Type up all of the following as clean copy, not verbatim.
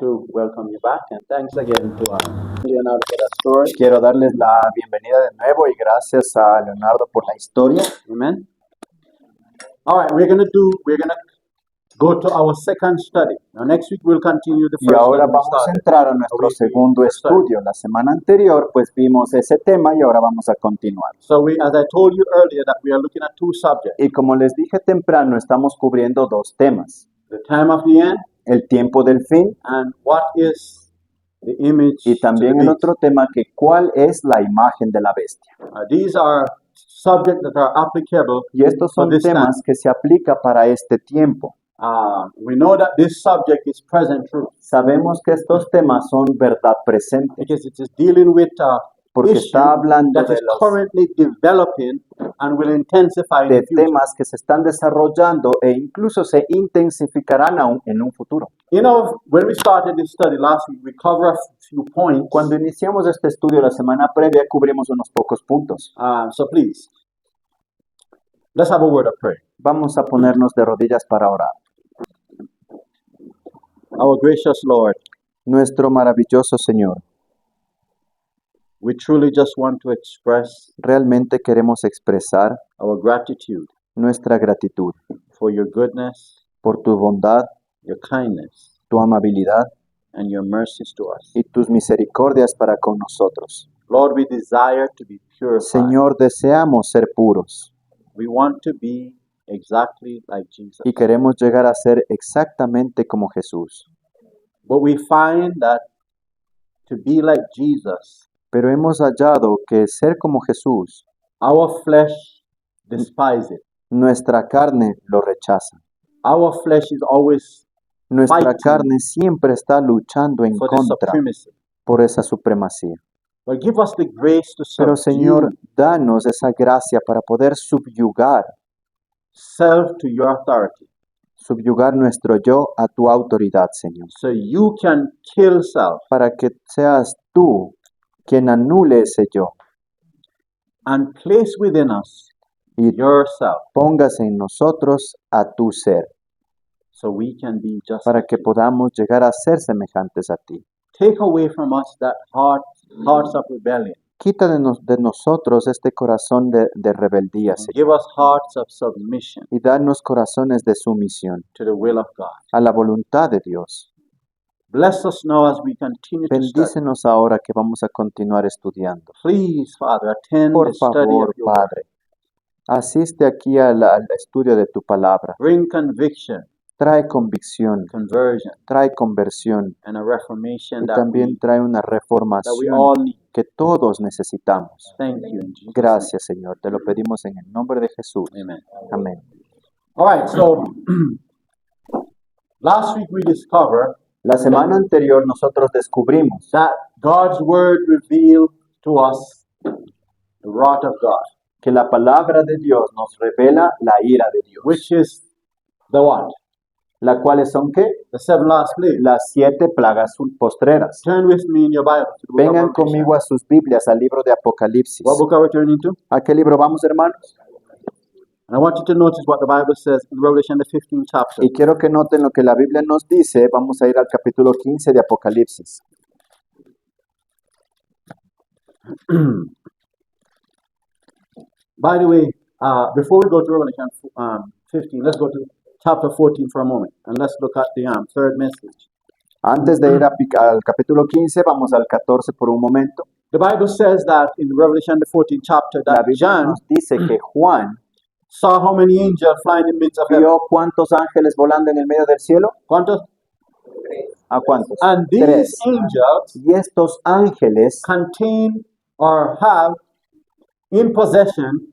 to welcome you back and thanks again to Leonardo for that story. Quiero darles la bienvenida de nuevo y gracias a Leonardo por la historia. Amen. All right, we're gonna go to our second study. Now next week we'll continue the first. Y ahora vamos a entrar a nuestro segundo estudio. La semana anterior pues vimos ese tema y ahora vamos a continuar. So as I told you earlier, that we are looking at two subjects. Y como les dije temprano, estamos cubriendo dos temas. The time of the end. El tiempo del fin. And what is the image y también el otro tema que cuál es la imagen de la bestia. These are subjects that are applicable. Y estos son temas que se aplican para este tiempo. We know that this subject is present truth. Sabemos que estos temas son verdad presente. Because it is dealing with porque está hablando de los currently developing and will intensify de temas que se están desarrollando e incluso se intensificarán aún en un futuro. You know, when we started this study last week, we covered a few points. Cuando iniciamos este estudio la semana previa, cubrimos unos pocos puntos. So please, let's have a word of prayer. Vamos a ponernos de rodillas para orar. Our gracious Lord, nuestro maravilloso Señor, we truly just want to express realmente queremos expresar our gratitude nuestra gratitud for your goodness, por tu bondad, your kindness, tu amabilidad and your mercies to us. Y tus misericordias para con nosotros. Lord, we desire to be purified. Señor, deseamos ser puros. We want to be exactly like Jesus. Y queremos llegar a ser exactamente como Jesús. But we find that to be like Jesus, pero hemos hallado que ser como Jesús, our flesh despises it. Nuestra carne lo rechaza. Our flesh is always Nuestra carne siempre está luchando en contra por esa supremacía. But give us the grace to pero Señor, danos esa gracia para poder subyugar self to your authority. Subyugar nuestro yo a tu autoridad, Señor. So you can kill self. Para que seas tú quien anule ese yo. And place within us y yourself. Pongas en nosotros a tu ser. So we can be just para que podamos llegar a ser semejantes a ti. Take away from us that hearts of rebellion. Quita de nosotros este corazón de rebeldía, Señor. Give us hearts of submission. Y danos corazones de sumisión. To the will of God. A la voluntad de Dios. Bless us now as we continue Bendícenos to study. ahora que vamos a continuar estudiando. Please, Father, attend Por the study favor, of your Padre, asiste aquí al estudio de tu palabra. Bring conviction. Trae convicción, conversion, trae conversión and a reformation y también trae una reformación que todos necesitamos. Thank you, in Jesus' Gracias, Señor. Te lo pedimos en el nombre de Jesús. Amen. Amén. All right, so last week we discovered La semana anterior nosotros descubrimos that God's word revealed to us the wrath of God, que la palabra de Dios nos revela la ira de Dios. which is the what? ¿Las cuales son qué? The 7 last plagues. Las 7 plagas postreras. Turn with me in your Bible to the book of Vengan Revelation. conmigo a sus Biblias, al libro de Apocalipsis. What book are we turning to? ¿A qué libro vamos, hermanos? And I want you to notice what the Bible says in Revelation, the 15th chapter. Y quiero que noten lo que la Biblia nos dice. Vamos a ir al capítulo 15 de Apocalipsis. By the way, before we go to Revelation 15, let's go to chapter 14 for a moment, and let's look at the third message. Antes de ir al capítulo 15, vamos al 14 por un momento. The Bible says that in Revelation, the 14th chapter, La that Biblia John nos dice que Juan saw how many angels flying in the midst of heaven. vio cuántos ángeles volando en el medio del cielo. ¿Cuántos? ¿A cuántos? And these 3. angels Y estos ángeles contain or have in possession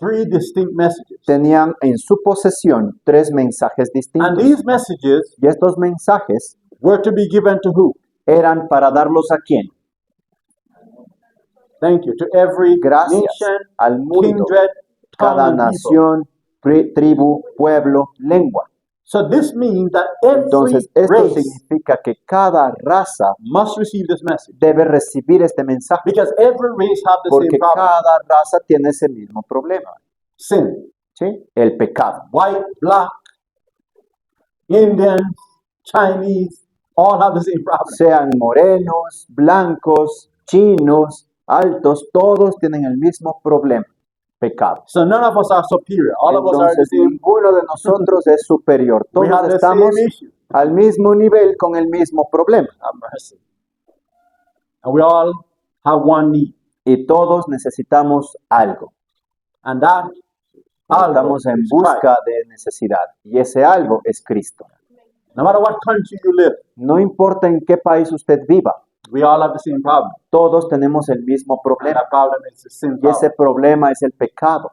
3 distinct messages. tenían en su posesión 3 mensajes And distintos. these messages Y estos mensajes were to be given to who? eran para darlos a quién? Thank you. To every Gracias nation, al mundo, kindred, tongue, cada and people. nación, tribu, pueblo, lengua. So this means that every Entonces, esto race significa que cada raza must receive this message. debe recibir este mensaje, Because every race have the porque same problem. cada raza tiene ese mismo problema, Sin. ¿sí? El pecado. White, black, Indian, Chinese, all have the same problem. sean morenos, blancos, chinos, altos, todos tienen el mismo problema, pecado. So none of us are superior. All of us are the Entonces same. ninguno de nosotros es superior. We have Todos the estamos same issue. al mismo nivel con el mismo problema. Have mercy. And we all have one need. Y todos necesitamos algo. And that algo Estamos en is Christ. busca de necesidad. Y ese algo es Cristo. No matter what country you live, No importa en qué país usted viva, we all have the same problem. todos tenemos el mismo And problema. that problem is the sin Y ese problem. problema es el pecado.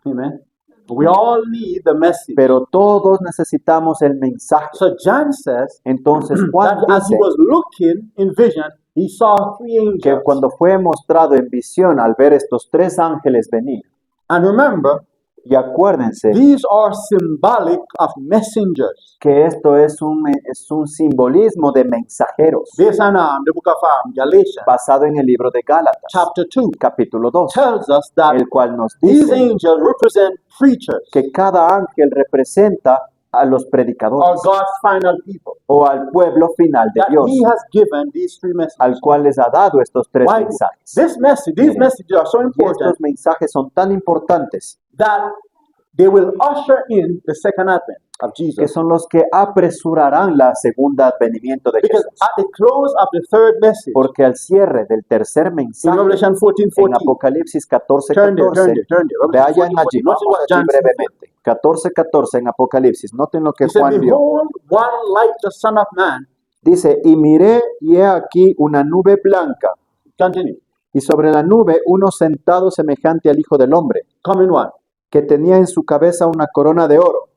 Amen. We all need the message. Pero todos necesitamos el mensaje. So John says Entonces Juan that as he dice was looking in vision, he saw three que angels. cuando fue mostrado en visión al ver estos tres ángeles venir, And remember, y acuérdense these are symbolic of messengers. que esto es un simbolismo de mensajeros Based on the book of Galatians, basado en el libro de Gálatas, chapter 2, capítulo 2, tells us that el cual nos these dice angels represent preachers que cada ángel representa a los or predicadores God's final people o al pueblo final de that Dios, he has given these three messages. al cual les ha dado estos tres Why? mensajes. These Miren, messages are so Y important estos mensajes son tan importantes that they will usher in the second advent of que Jesus. son los que apresurarán la segunda advenimiento de Because Jesús. at the close of the third message, Porque al cierre del tercer in mensaje, Revelation 14, en 14, Apocalipsis 14, turn there. 14, Revelation vayan 14, allí, notice vamos what allí John said. brevemente. 14, 14 en Apocalipsis, noten lo que He said, Juan vio. behold, one like the Son of Man. Dice, y miré y he aquí una nube blanca, Continue. y sobre la nube uno sentado semejante al Hijo del Hombre, Coming one. que tenía en su cabeza una corona de oro,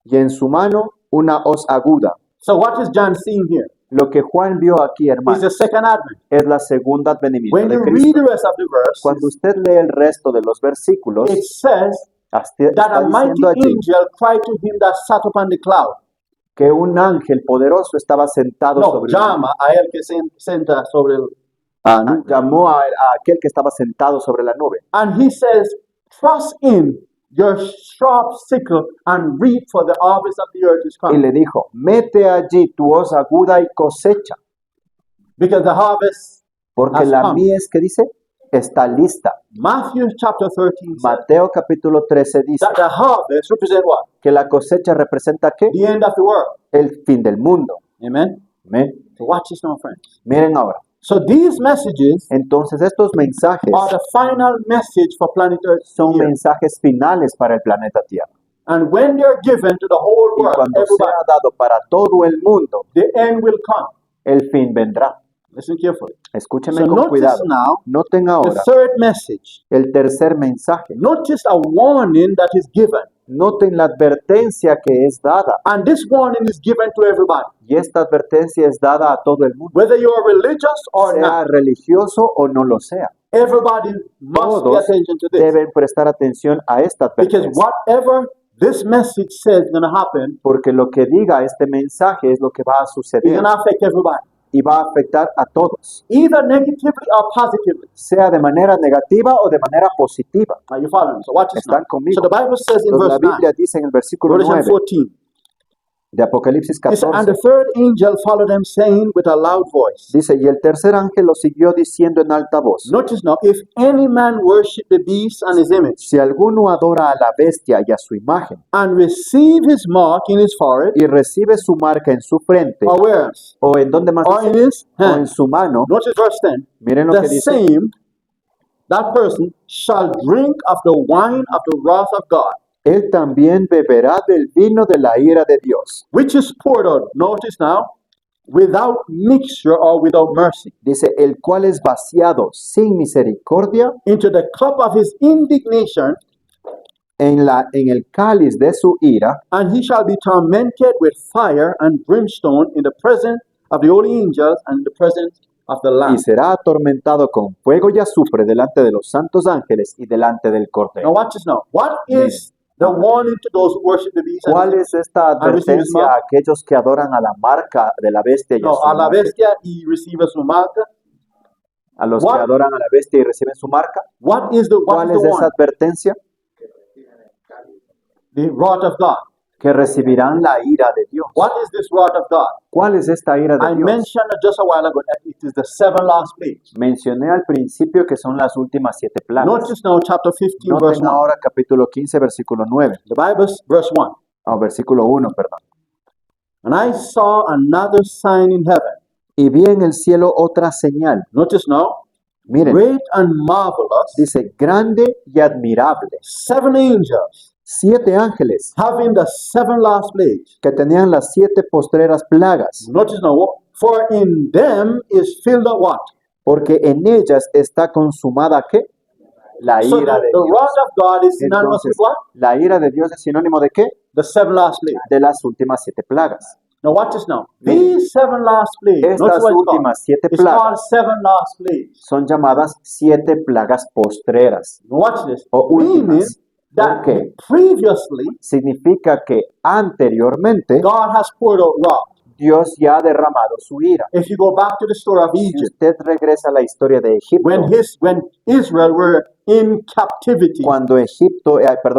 y en su mano una hoz aguda. So what is John seeing here? Lo que Juan vio aquí, Is hermano, the second advent. es la segunda advenimiento When de you read Cristo. the rest of the Cuando verse, usted lee el resto de los versículos, it says that está a mighty diciendo allí angel cried to him that sat upon the cloud. que un ángel poderoso estaba sentado No, sobre llama a el que se senta sobre el llamó a aquel que estaba sentado sobre la nube. And he says, thrust in your sharp sickle and reap, for the harvest of the earth is Y coming. le dijo, mete allí tu hoz aguda y cosecha, Because the harvest porque has la come. mies, que dice, está lista. Matthew chapter 13 says Mateo capítulo 13 dice that the harvest represent what? que la cosecha representa ¿qué? The end of the world. El fin del mundo. Amen. Amén. So watch this now, friends. Miren ahora. So these messages Entonces estos mensajes are the final message for planet Earth. son here. mensajes finales para el planeta Tierra. And when they're given to the whole Y world, cuando everybody, sea dado para todo el mundo, the end will come. el fin vendrá. Listen carefully. Escúcheme So con notice cuidado. now Noten the ahora third message. el tercer mensaje. Notice a warning that is given. Noten la advertencia que es dada. And this warning is given to everybody, Y esta advertencia es dada a todo el mundo, whether you are religious or sea not. religioso o no lo sea. Everybody must pay Todos attention to this. deben prestar atención a esta Because advertencia. whatever this message says is going to happen, Porque lo que diga este mensaje es lo que va a it's suceder going to affect everybody, y va a afectar a todos, either negatively or positively. sea de manera negativa o de manera positiva. Are you following me? So watch this now. Están conmigo. So the Bible says in Entonces, la verse 9, Biblia dice en el versículo Revelation 9 14, de Apocalipsis it said, and 14, the third angel followed them, saying with a loud voice. dice, y el tercer ángel lo siguió diciendo en alta voz, Notice now, if any man worship the beast and his image, si alguno adora a la bestia y a su imagen, and receive his mark in his forehead, y recibe su marca en su frente, or where else? o en donde más Or in dice, his o en hand. su mano, Notice verse 10. miren lo The que dice, same, that person shall drink of the wine of the wrath of God, él también beberá del vino de la ira de Dios. which is poured out, notice now, without mixture or without mercy, Dice, el cual es vaciado sin misericordia into the cup of his indignation, en el cáliz de su ira, and he shall be tormented with fire and brimstone in the presence of the holy angels and in the presence of the y Lamb. será atormentado con fuego y azufre delante de los santos ángeles y delante del Now Cordero. watch this now. What is the warning to those who worship the beast? ¿Cuál es esta and receive his advertencia mark? a aquellos que adoran a la marca de la bestia y a No, su a la imagen? bestia y recibe su marca. A los What- que adoran a la bestia y reciben su marca? What is the ¿Cuál es warning? esa advertencia? The wrath of God. que recibirán la ira de Dios. What is this wrath of God? ¿Cuál es esta ira de I Dios? mentioned just a while ago that it is the 7 last plagues. Mencioné al principio que son las últimas 7 plagas. Notice now chapter 15, verse Noten 1. ahora capítulo 15, versículo 9. The Bible's verse 1. Versículo 1, perdón. And I saw another sign in heaven. Y vi en el cielo otra señal. Notice now, Miren, great and marvelous, dice, grande y admirable. 7 angels 7 ángeles having the 7 last plagues. que tenían las 7 postreras plagas, Notice now, for in them is filled the what? porque en ellas está consumada ¿qué? La So ira de the Dios. wrath of God is synonymous Entonces, with what? la ira de Dios es sinónimo de qué? The 7 last plagues. De las últimas 7 plagas. Now watch this now. These 7 last plagues. Estas Notice what it's called. últimas 7 It's called plagas 7 last plagues. son llamadas 7 plagas postreras. Now watch this. O Meaning últimas. that Okay. previously Significa que anteriormente God has poured out wrath. Dios ya ha derramado su ira. If you go back to the story of Si Egypt, usted regresa a la historia de Egipto, when Israel were in captivity cuando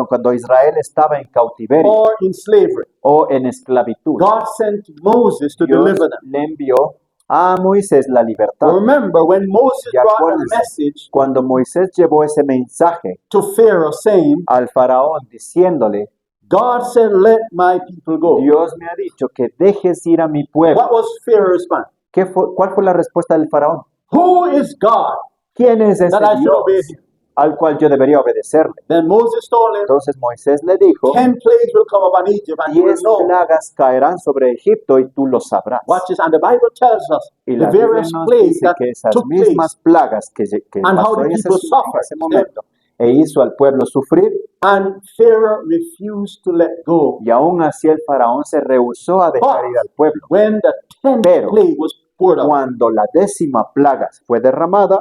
cuando Israel estaba en cautiverio or in slavery, o en esclavitud, God sent Moses to Dios deliver them. le envió a Moisés la libertad. Remember when Moses Y brought a acuérdense, message cuando Moisés llevó ese mensaje to Pharaoh saying, al faraón diciéndole, God said, let my people go. Dios me ha dicho que dejes ir a mi pueblo. What was Pharaoh's response? ¿Cuál fue la respuesta del faraón? Who is God ¿Quién es ese that I should obey Dios him? al cual yo debería obedecerle? Then Moses told him, Entonces Moisés le dijo, 10 plagues will come upon Egypt and you will 10 know. plagas caerán sobre Egipto y tú lo sabrás. Watch this, and the Bible tells us Y the la Biblia various nos plagues dice that que esas took mismas place plagas que and how pasó the en ese, people en suffered. ese momento e hizo al pueblo sufrir, And Pharaoh refused to let go. y aún así el faraón se rehusó a dejar ir al pueblo. When the 10th Pero plague was poured out, cuando la 10ª plaga fue derramada,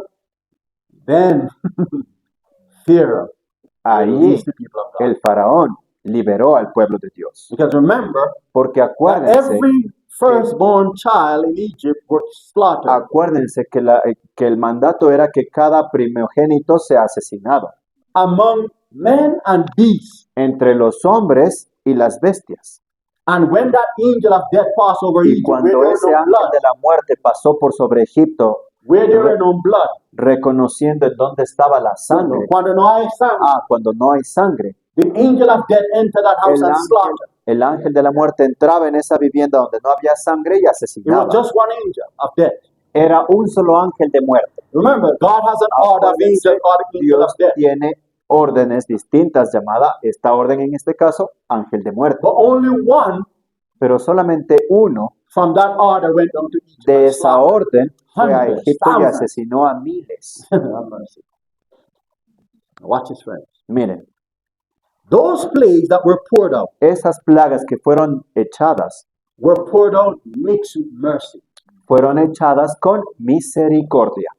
then Pharaoh ahí released the people of God. el faraón liberó al pueblo de Dios. Because remember, Porque that acuérdense, every firstborn child in Egypt was slaughtered. acuérdense que el mandato era que cada primogénito sea asesinado Among men and beasts. entre los hombres y las bestias. And when that angel of death passed over Y Egypt, where cuando there were ese no ángel blood, de la muerte pasó por sobre Egipto, where there were no blood, reconociendo en dónde estaba la sangre, cuando no hay sangre, cuando no hay sangre, the angel of death entered that house and slaughtered. el ángel de la muerte entraba en esa vivienda donde no había sangre y It was asesinaba. just one angel of death. Era un solo ángel de muerte. Remember, God has an order of Acuérdense, angel called angel Dios of death. tiene órdenes distintas, llamada esta orden en este caso, ángel de muerte. But only one Pero solamente uno from that order went down to Egypt. de and esa slaughtered. orden fue a Hundreds, Egipto y thousands. asesinó a miles. Have mercy. Watch this, friends. Miren, Those plagues that were poured out esas plagas que fueron echadas were poured out mixed with mercy. fueron echadas con misericordia.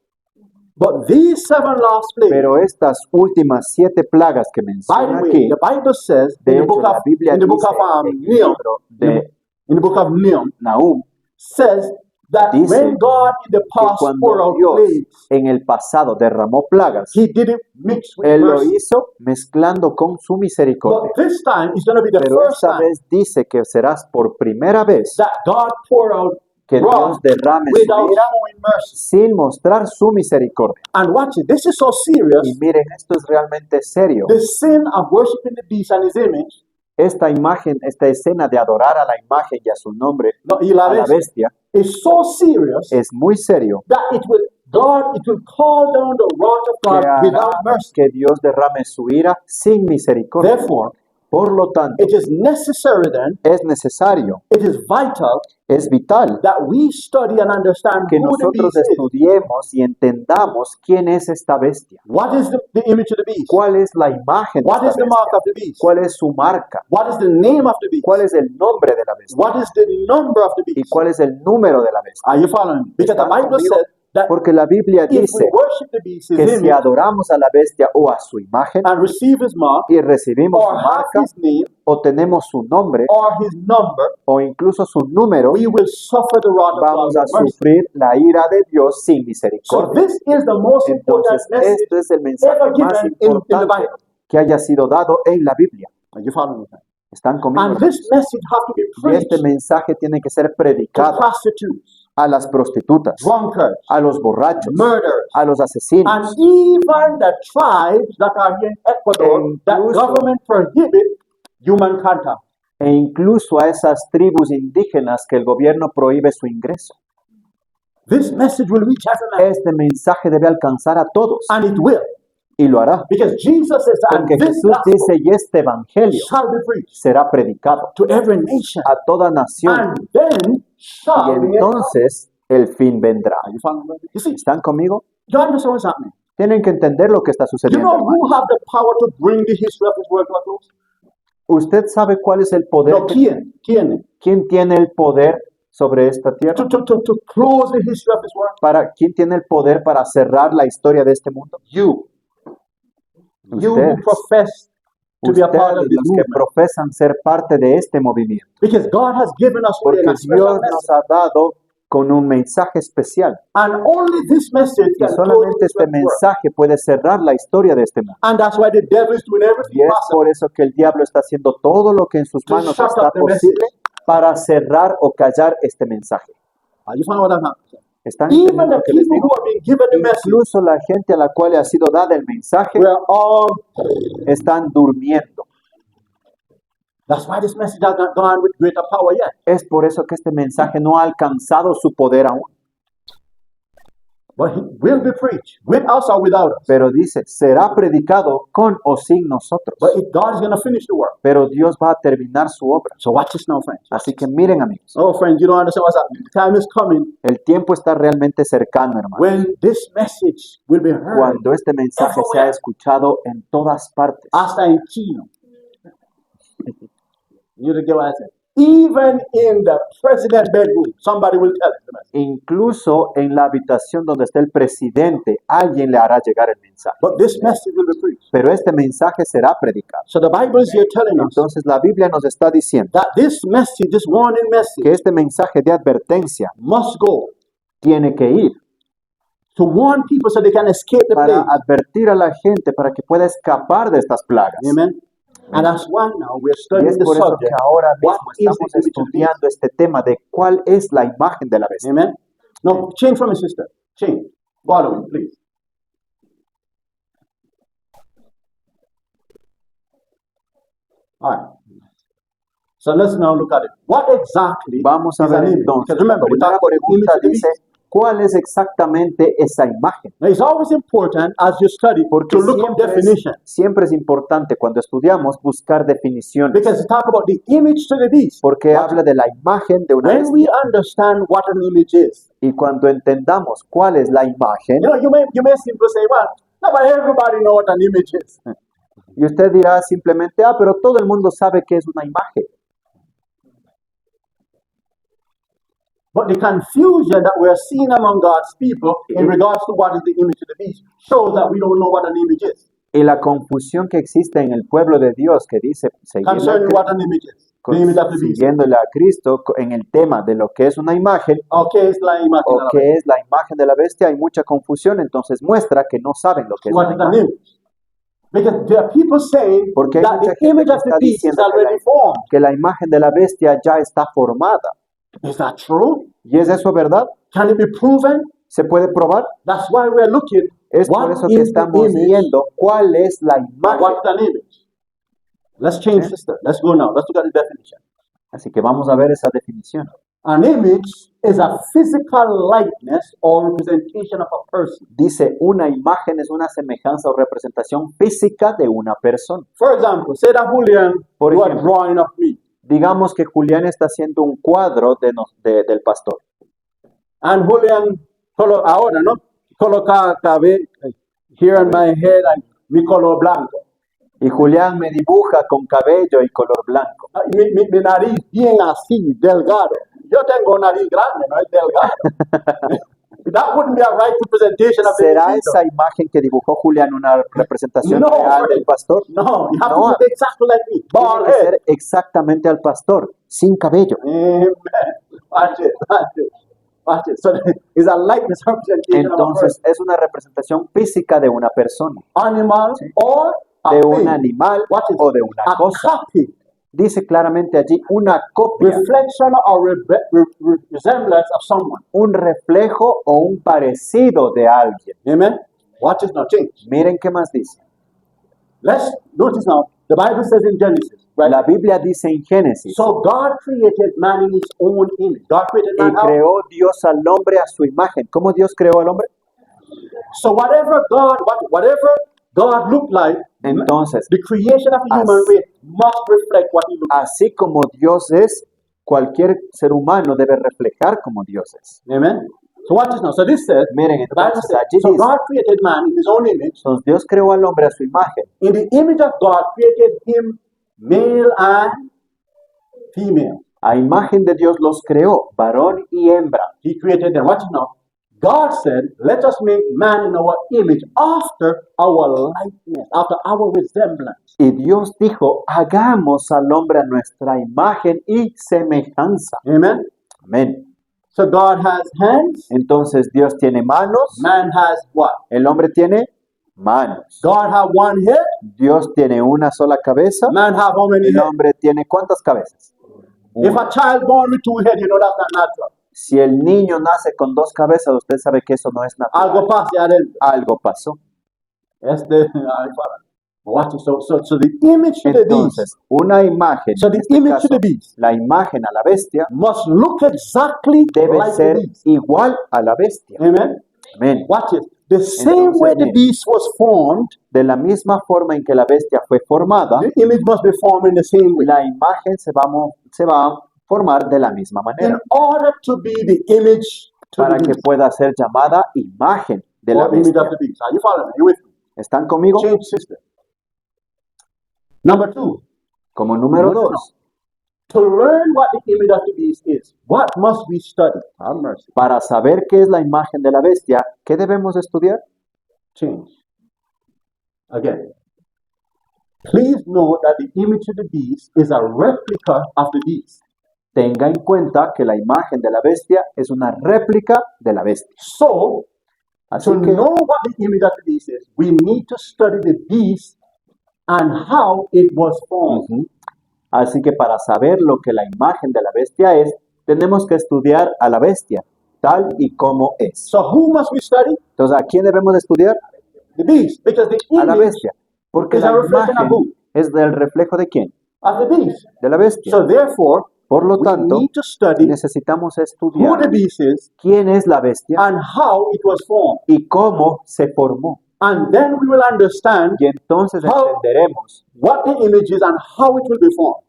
But these 7 last plagues, Pero estas últimas 7 plagas que by the menciona way, aquí, the Bible says de in the hecho book la of Biblia in the book dice of en el Nahum, libro de in the book of Nahum, Nahum, says that dice when God in the que past poured cuando out Dios plagues, en el pasado derramó plagas, He did it mixed with Él lo mercy. hizo mezclando con su misericordia. But this time is going to be the Pero first esta time vez dice que serás por primera vez that God poured out que Dios wrath derrame su without ira showing mercy. sin mostrar su misericordia. And watch it. This is so Y serious. miren, esto es realmente serio. The sin of worshiping the beast and his image. Esta imagen, esta escena de adorar a la imagen y a su nombre, No, y la a la bestia, bestia, is so serious es muy serio that it will call down the wrath of que God hará without mercy. que Dios derrame su ira sin misericordia. Therefore, Por lo tanto, it is necessary then, es necesario, it is vital es vital that we study and understand que who the nosotros beast is. estudiemos y entendamos quién es esta bestia. What is the image of the beast? ¿Cuál es la imagen de What esta is the mark bestia? of the beast? ¿Cuál es su marca? What is the name of the beast? ¿Cuál es el nombre de la bestia? What is the number of the ¿Y beast? cuál es el número de la bestia? Are you following me? Because the ¿Están Bible conmigo? said that Porque la Biblia if we dice worship the beast, his que si image, adoramos a la bestia o a su imagen and receive his mark, y recibimos su or have marca his name, o tenemos su nombre or his number, o incluso su número, we will suffer the wrath of God vamos a with mercy. sufrir la ira de Dios sin So misericordia. this is the most important Entonces, message este es el mensaje ever más given in the importante Bible. que haya sido dado en la Biblia. Are you following me? ¿Están conmigo, And hermanos? this message has to be Y este preached mensaje tiene que ser to predicado prostitutes, a las prostitutas, drunkards, a los borrachos, murderers, a los and asesinos, even the tribes that are here in Ecuador that Incluso- government prohibit human contact. e incluso a esas tribus indígenas que el gobierno prohíbe su ingreso. This message will reach every man, Este mensaje debe alcanzar a todos and it will, y lo hará, because Jesus says, and porque this Jesús gospel dice, y este evangelio shall be preached será predicado to every nation, a toda nación, and then y shall the end come. entonces el fin vendrá. Are you following me? You see, ¿Están conmigo? you understand what's happening? Tienen que entender lo que está You sucediendo, know hermano. who have the power to bring the history of this world to a close? ¿Usted sabe cuál es el poder? No, ¿quién? ¿Quién tiene el poder sobre esta tierra? To close the history of this world? ¿Quién tiene el poder para cerrar la historia de este mundo? You. You who Ustedes. profess to be a part of Ustedes, this los que movement. profesan ser parte de este movimiento. Because God has given us Porque a special Dios nos message. ha dado con un mensaje especial. And only this message Y can close solamente this este world. mensaje puede cerrar la historia de este mundo. And that's why the devil is doing Y everything es possible por eso que el diablo está haciendo todo lo que en sus to manos shut está up the posible message. para cerrar o callar este mensaje. Are you following what I'm saying? ¿Están Even entendiendo the lo que les people digo? who are being given the message, Incluso la gente a la cual le ha sido dada el mensaje we are all. están durmiendo. That's why this message has not gone with greater power yet. Es por eso que este mensaje no ha alcanzado su poder aún. But it will be preached with us or without us. Pero dice, será predicado con o sin nosotros. But God is going to finish the work. Pero Dios va a terminar su obra. So watch this now, friends. Así que miren, amigos, Oh, friends, you don't understand what's happening. The time is coming el tiempo está realmente cercano, hermano. when this message will be heard. Cuando este mensaje sea escuchado en todas partes. Hasta en Chino. You get what I said? Even in the president's bedroom, somebody will tell him the message. Incluso en la habitación donde está el presidente, alguien le hará llegar el mensaje. But this message will be preached. Pero este mensaje será predicado. So the Bible is here telling us Entonces la Biblia nos está diciendo that this message, this warning message, que este mensaje de advertencia must go tiene que ir to warn people so they can escape the para plague. advertir a la gente para que pueda escapar de estas plagas. Amen. And that's why now we're Y studying es the por eso que subject. ahora What mismo is the estamos image of the beast? estudiando este tema de cuál es la imagen de la bestia. Amen. No, change for me, sister. Change. Follow me, please. All right. So let's now look at it. What exactly Vamos a is ver an image? entonces. Because remember, La we primera talked about the image pregunta of the dice, beast. ¿cuál es exactamente esa imagen? Now, it's always important as you study Porque to look up definition. siempre es importante cuando estudiamos buscar definiciones. Because it talk about the image to the beast. Porque habla de la imagen de una When we bestia. understand what an image is, Y cuando entendamos cuál es la imagen, you may simply say, well, no, but everybody know what an image is. y usted dirá simplemente, pero todo el mundo sabe que es una imagen. But the confusion that we're seeing among God's people in regards to what is the image of the beast shows that we don't know what an image is. Y la confusión que existe en el pueblo de Dios que dice, Concerning what an image is. The image of the beast. siguiéndole a Cristo en el tema de lo que es una imagen Okay, it's la imagen o de la qué es la imagen de la bestia, hay mucha confusión, entonces muestra que no saben lo que es What una is an imagen. image? Because there are people saying Porque hay that mucha the gente image que of the está beast is diciendo already formed. que la imagen de la bestia ya está formada. Is that true? ¿Y es eso verdad? Can it be proven? ¿Se puede probar? That's why we're looking. Es por What eso que is the estamos image? viendo cuál es la imagen. What's an image? Let's change, sister. Let's go now. Let's look at the definition. Así que vamos a ver esa definición. An image is a physical likeness or representation of a person. Dice, una imagen es una semejanza o representación física de una persona. For example, say that Julian Por do a ejemplo. drawing of me, Digamos que Julián está haciendo un cuadro del pastor. and Julian ahora, ¿no? Coloca here on my head and mi color blanco. Y Julián me dibuja con cabello y color blanco. Mi nariz bien así, delgado. Yo tengo nariz grande, no es delgado. That wouldn't be a right representation of the ¿Será individual. esa imagen que dibujó Julián una representación No, real del pastor? No, you have No. to be exactly like me. Tiene Bald que head. ser exactamente al pastor, sin cabello. Amen. Watch it, watch it, watch it. So it's a likeness representation of a Entonces person. es una representación física de una persona, Animal or a de thing. un animal Watch it. o de una A cosa. copy dice claramente allí una copia, reflection or resemblance of someone. un reflejo o un parecido de alguien. Amen. Watch this now. Change. Miren qué más dice. Let's notice now. The Bible says in Genesis, right? La Biblia dice en Génesis, So God created man in his own image. God created y man how? creó Dios al hombre a su imagen. ¿Cómo Dios creó al hombre? So whatever God looked like, Entonces, the creation of the human race must reflect what he looked así como Dios es, cualquier ser humano debe reflejar como Dios es. like. Amen. So watch this now. So this says, Miren, the Bible entonces says, allí so dice, God created man in his own image. entonces Dios creó al hombre a su imagen. In the image of God created him male and female. A imagen de Dios los creó, varón y hembra. He created them. Watch it now. God said, let us make man in our image after our likeness, after our resemblance. Y Dios dijo, hagamos al hombre a nuestra imagen y semejanza. Amen. Amén. So God has hands. Entonces Dios tiene manos, Man has what? el hombre tiene manos. God have one head. Dios tiene una sola cabeza, Man have how many el heads? hombre tiene ¿cuántas cabezas? If a child born with two heads, you know that's not natural. Si el niño nace con dos cabezas, usted sabe que eso no es natural. Algo pasa adentro. Algo pasó. Watch it. So the image to the beast. Entonces, una imagen, So en the este image caso, to the beast la imagen a la bestia must look exactly debe like the ser beast. igual a la bestia. Amen. Amén. Watch it. The same way the bien. beast was formed, De la misma forma en que la bestia fue formada, the image must be formed in the same way. la imagen se va a formar de la misma In manera order to be the image to para the que beast, pueda ser llamada imagen de la or image bestia. of the beast. Are you following me? You with me? ¿Están conmigo? Change system. Number two, Como número No. 2, to learn what the image of the beast is, what must we study? Have mercy. para saber qué es la imagen de la bestia, ¿qué debemos estudiar? Change. Again. Please note that the image of the beast is a replica of the beast. Tenga en cuenta que la imagen de la bestia es una réplica de la bestia. So, Así to que know what the image of the beast is, we need to study the beast and how it was formed. Ujú. Así que para saber lo que la imagen de la bestia es, tenemos que estudiar a la bestia, tal y como es. So, who must we study? Entonces, ¿a quién debemos estudiar? The beast. Because the A la image bestia. Porque is la a reflection of imagen who? es del reflejo de quién? Of the beast. De la bestia. So, therefore, Por lo we tanto, need to study necesitamos who estudiar the beast is quién es la bestia and how it was formed. y cómo se formó. And then we will understand Y entonces How- entenderemos what the image is and how it will be formed.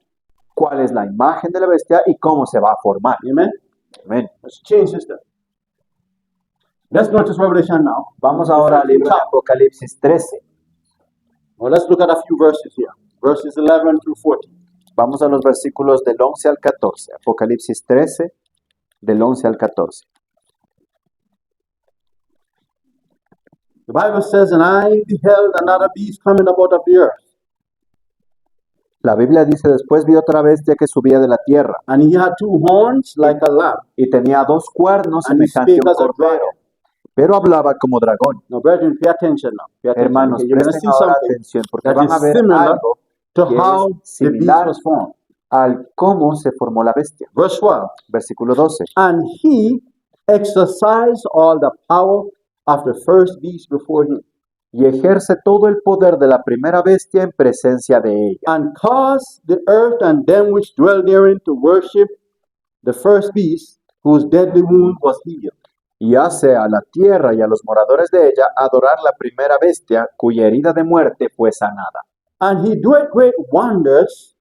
cuál es la imagen de la bestia y cómo se va a formar. Amen. Amén. Let's change system. Let's go to Revelation now. Vamos ahora al libro de Apocalipsis 13. Well, let's look at a few verses here. Verses 11 through 14. Vamos a los versículos del 11 al 14. Apocalipsis 13, del 11 al 14. The Bible says, and I beheld another beast coming up out of the earth, La Biblia dice, después vi otra bestia que subía de la tierra and he had two horns like a lamb. y tenía dos cuernos And he semejante a spake un as a cordero, dragon. pero hablaba como dragón. Now, brethren, pay attention now. Pay attention. Hermanos, Okay, you're going to presten see ahora something atención porque that van a is ver similar algo to que how es the beast similar was formed. al cómo se formó la bestia. Verse 12. Versículo 12. And he exercised all the power of the first beast before him, Y ejerce todo el poder de la primera bestia en presencia de ella. and caused the earth and them which dwell therein to worship the first beast, whose deadly wound was healed. Y hace a la tierra y a los moradores de ella adorar la primera bestia cuya herida de muerte fue sanada. And he doeth great wonders,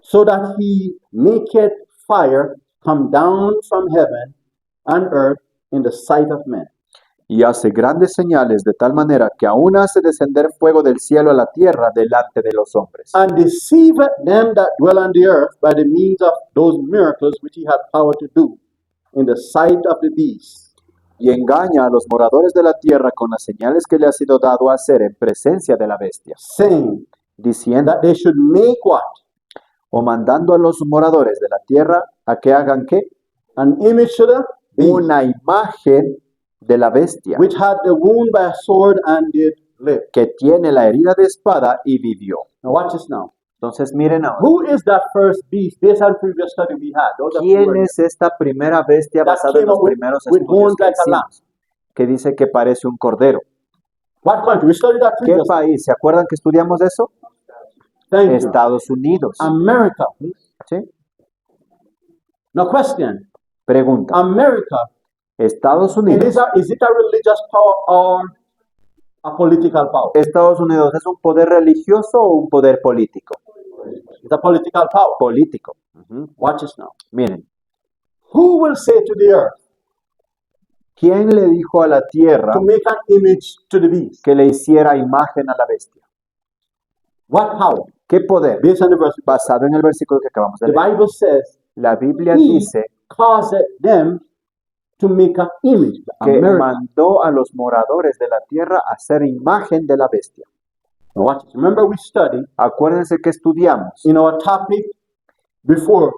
so that he maketh fire come down from heaven and earth in the sight of men. Y hace grandes señales de tal manera que aún hace descender fuego del cielo a la tierra delante de los hombres. And deceiveth them that dwell on the earth by the means of those miracles which he had power to do in the sight of the beast, Y engaña a los moradores de la tierra con las señales que le ha sido dado a hacer en presencia de la bestia, saying diciendo that they should make what? o mandando a los moradores de la tierra a que hagan ¿qué? An image to the beast, Una imagen de la bestia which had the wound by a sword and did live. que tiene la herida de espada y vivió. Now watch this now. Entonces miren ahora, Who is that first beast based on previous study we had? Those are two ¿quién words. es esta primera bestia That basada en came los up with primeros horns estudios que like a lamb. hicimos? Que dice que parece un cordero. What country? We studied that ¿Qué previously. país? ¿Se acuerdan que estudiamos eso? Thank you. Estados Unidos. America. ¿Sí? Now question. Pregunta, America, ¿Estados Unidos? is it a religious power or a political power? ¿Estados Unidos es un poder religioso o un poder político? It's a political power. Político. Ujú. Watch this now. Miren, Who will say to the earth ¿quién le dijo a la tierra to make an image to the beast? que le hiciera imagen a la bestia? What power? ¿Qué poder? Based on the verse. Basado en el versículo que acabamos de The leer. Bible says La Biblia he dice caused them to make an image. que America. mandó a los moradores de la tierra a hacer imagen de la bestia. Now watch this. Remember we studied Acuérdense que estudiamos. in our topic before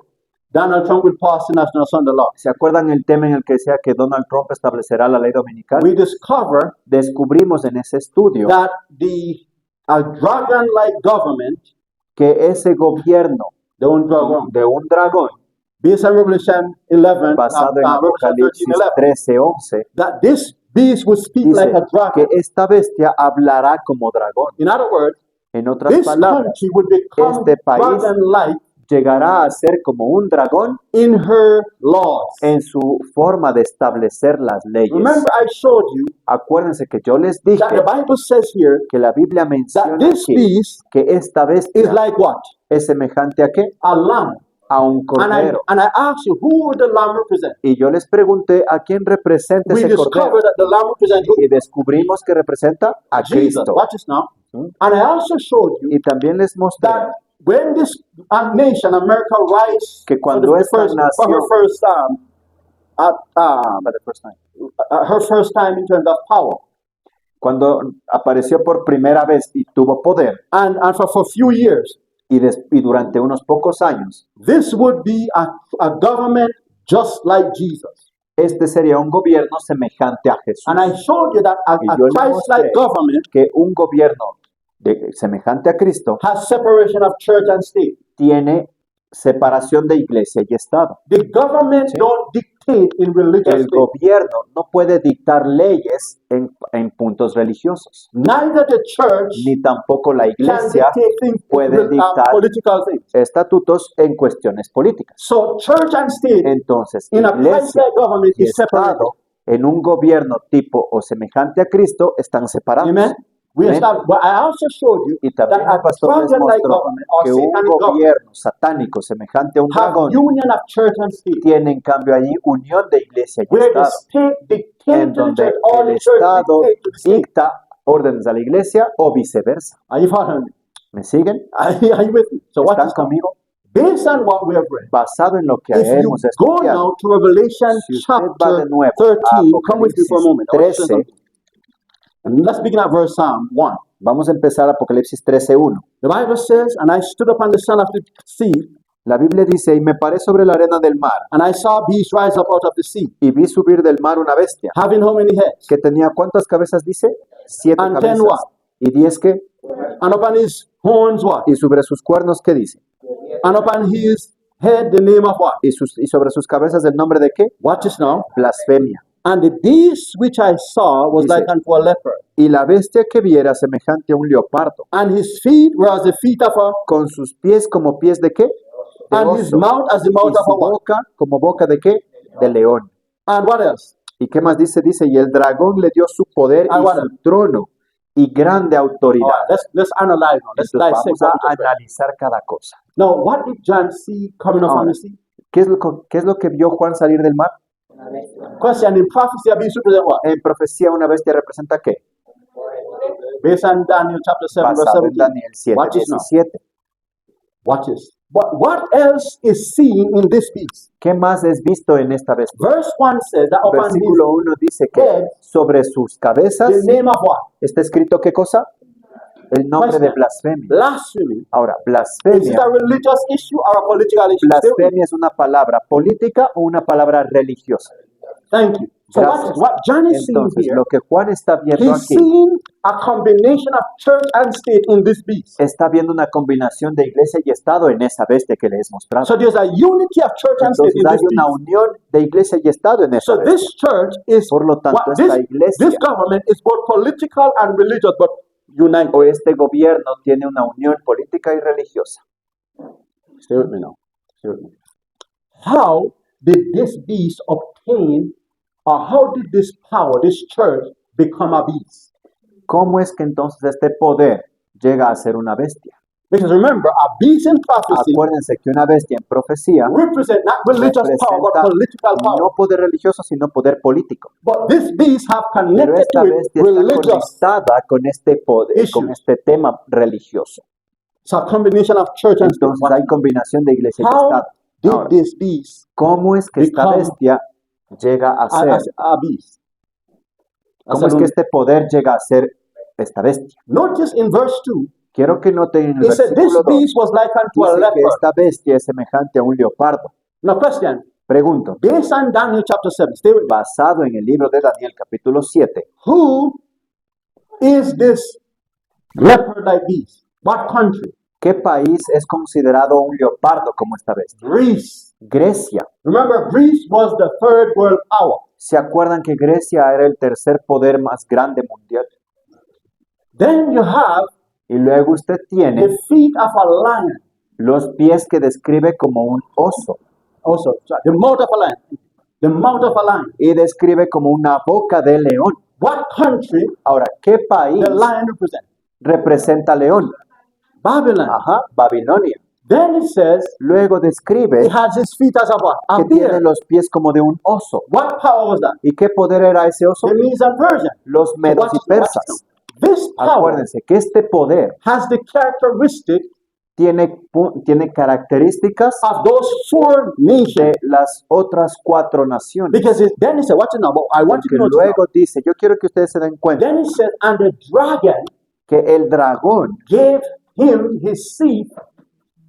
Donald Trump will pass the National Sunday law. ¿Se acuerdan el tema en el que decía que Donald Trump establecerá la ley dominical? We discover Descubrimos en ese estudio that a dragon-like government, que ese gobierno the one dragon, de un dragón, based on Revelation 11, basado en Revelation Apocalipsis 13:11, 13:11, that this beast will speak dice like a dragon. que esta bestia hablará como dragón. In other words, En otras this palabras, country would become este país dragon-like llegará a ser como un dragón in her laws. en su forma de establecer las leyes. Remember, I showed you Acuérdense que yo les dije that the Bible says here que la Biblia that menciona this aquí beast que esta is bestia like what? es semejante a qué? A lamb. A un cordero. And I asked you, who would the lamb represent? Y yo les pregunté a quién representa We ese cordero. discovered that the lamb represents Y descubrimos que representa a Jesus. Cristo. Watch this now. ¿Mm? And I also showed you Y también les mostré that when this nation, America, rise que cuando for esta for her nación- first For the first time. her first time in terms of power, Cuando apareció por primera vez y tuvo poder, and for a few years, y durante unos pocos años, this would be a government just like Jesus. este sería un gobierno semejante a Jesús. And I showed you that a Y yo les Christ-like mostré government que un gobierno semejante a Cristo has separation of church and state. tiene separación de iglesia y Estado. The government Sí. don't dictate in religious El things. gobierno no puede dictar leyes en puntos religiosos, Neither the church ni tampoco la can iglesia dictate things puede dictar political things. estatutos en cuestiones políticas. So church and state Entonces, in a iglesia Christ-like government y is separated. Estado en un gobierno tipo o semejante a Cristo están separados. Amen. We Amen. established, but I also showed you Y that también a el pastor les dragon-like mostró government or que un satanic government gobierno satánico semejante a un have dragón union of church and state, tiene en cambio allí unión de iglesia y where the Estado, state dictates en to the donde church or el the church Estado dictates to the state. dicta órdenes a la iglesia o viceversa. Are you following me? ¿Me siguen? Are you with me? So what ¿Están is now? conmigo? Based on what we have read, Basado en lo que if you hemos go estudiado, now to Revelation si usted va de chapter nuevo 13, a come with me for a Apocalipsis moment. I want to say 13, something. And let's begin at verse 1. vamos a empezar Apocalipsis 13:1. The Bible says, and I stood upon the sand of the sea, La Biblia dice, y me paré sobre la arena del mar, and I saw beasts rise up out of the sea, y vi subir del mar una bestia, having how many heads? que tenía ¿cuántas cabezas dice? 7 And 10 cabezas. what? ¿Y 10 qué? And upon his horns what? Y sobre sus cuernos ¿qué dice? And upon his head the name of what? Y sobre sus cabezas el nombre de qué? Watch this now. Blasfemia. And the beast which I saw was Dice, like unto a leopard, y la bestia que viera semejante a un leopardo, and his feet were as the feet of a, con sus pies como pies de qué? De and his oso. mouth as the Y mouth of su a what? boca como boca de qué? De león. And what else? ¿Y qué más dice? Dice, y el dragón le dio su poder Ah, y bueno. su trono y grande All autoridad. right, let's analyze now. Let's Entonces dissect vamos a what we just read. analizar cada cosa. Now, what did John see coming up from Ahora, the sea? ¿Qué es lo que vio Juan salir del mar? Question: in prophecy, a beast represent what? En profecía una bestia representa qué? Based on Daniel chapter 7, verse Basado en 17. Daniel 7, Watch this now. 17. Watch this. What else is seen in this beast? ¿Qué más es visto en esta bestia? Verse 1 says that upon his Versículo 1 dice que head, sobre sus cabezas the name of what? está escrito ¿qué cosa? El nombre de Question. blasfemia. Blasphemy. Ahora, Is it blasfemia. a religious issue or a political issue? Stay with me. Blasfemia es una palabra política o una palabra religiosa. Thank you. So Gracias. what John is seeing Entonces, here, lo que Juan está viendo he's aquí, seeing a combination of church and state in this beast. está viendo una combinación de iglesia y Estado en esa bestia que le es mostrado. So there's a unity of church and state Entonces in hay this una beast. unión de iglesia y Estado en esa So this bestia. church is Por lo tanto, what esta iglesia this government is both political and religious, but united. o este gobierno tiene una unión política y religiosa. Stay with me now. Stay with me. How did this beast obtain, or how did this power, this church, become a beast? ¿Cómo es que entonces este poder llega a ser una bestia? Because remember, a beast in prophecy Acuérdense que una bestia en profecía represent not religious power, but representa political power. no poder religioso, sino poder político. But this beast have Pero connected esta to it bestia está religious. conectada con este poder, issues. con este tema religioso. It's a combination of church and state. Entonces hay combinación de iglesia y How Estado. did Ahora, this beast ¿cómo es que esta become bestia llega a ser? a beast? ¿Cómo es que este poder llega a ser esta bestia? Notice in verse 2, Quiero que noten en el he said this versículo 2, beast was like unto a dice que leopard. esta bestia es semejante a un leopardo. Now question, Pregunto, based on Daniel chapter 7, stay with me. basado en el libro de Daniel capítulo 7, Who is this leopard-like beast? What country? ¿qué país es considerado un leopardo como esta bestia? Greece. Grecia. Remember, Greece was the third world power. ¿Se acuerdan que Grecia era el tercer poder más grande mundial? Then you have Y luego usted tiene the feet of a lion. los pies que describe como un oso Also, sorry, the mouth of a lion. The mouth of a lion. y describe como una boca de león. What country Ahora, ¿qué país the lion represent? representa león? Babylon. Ajá, Babilonia. Then it says Luego describe it has his feet as a what? A que tiene bear. los pies como de un oso. What power was that? ¿Y qué poder era ese oso? The Medes and Persian. Los So medos watch y this now. persas. This power Acuérdense que este poder has the characteristic tiene características of those four nations. de las otras 4 naciones. Because then he said, watch it now. But I want you Porque to know this now. luego dice, yo quiero que ustedes se den cuenta Then he said, and the dragon que el dragón gave him his seat.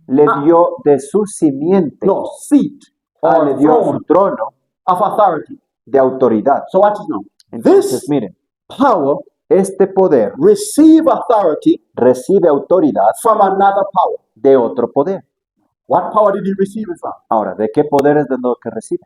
le dio de su simiente, No, seat le or dio throne su trono of authority. de autoridad. So watch it now. Entonces, This miren, power este poder receive authority recibe autoridad from another power. de otro poder. What power did he receive it from? Ahora, ¿de qué poder es de lo que recibe?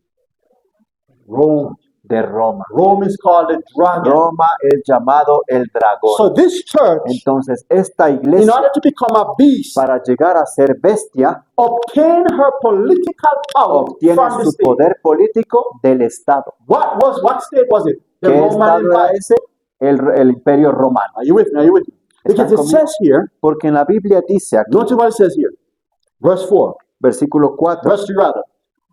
Rome. De Roma. Rome is called the dragon. Roma es llamado el dragón. So this church, Entonces, esta in iglesia, order to become a beast, para llegar a ser bestia, obtain her political power obtiene from the su state. poder político del Estado. What state was it? The ¿Qué Roman Estado era Empire. ese? El Imperio Romano. Are you with me? Are you with me? ¿Están Because it conmigo? says here, Porque en la Biblia dice aquí, notice what it says here. Verse 4. versículo 4, Verse 3 rather.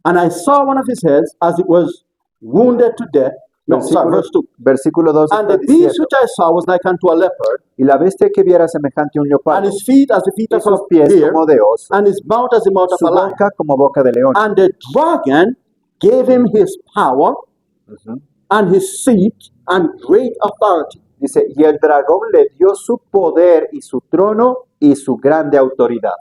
And I saw one of his heads as it was wounded to death. No, sorry, verse 2. versículo 2 And está the beast diciendo, which I saw was like unto a leopard, y la bestia que viera semejante a un and leopardo, his feet as the feet y of a sus pies bear, como de oso, and his mouth as the mouth of su a lion. boca como boca de león. And the dragon gave him his power Ujú. and his seat and great authority. Dice, y el dragón le dio su poder y su trono y su grande autoridad.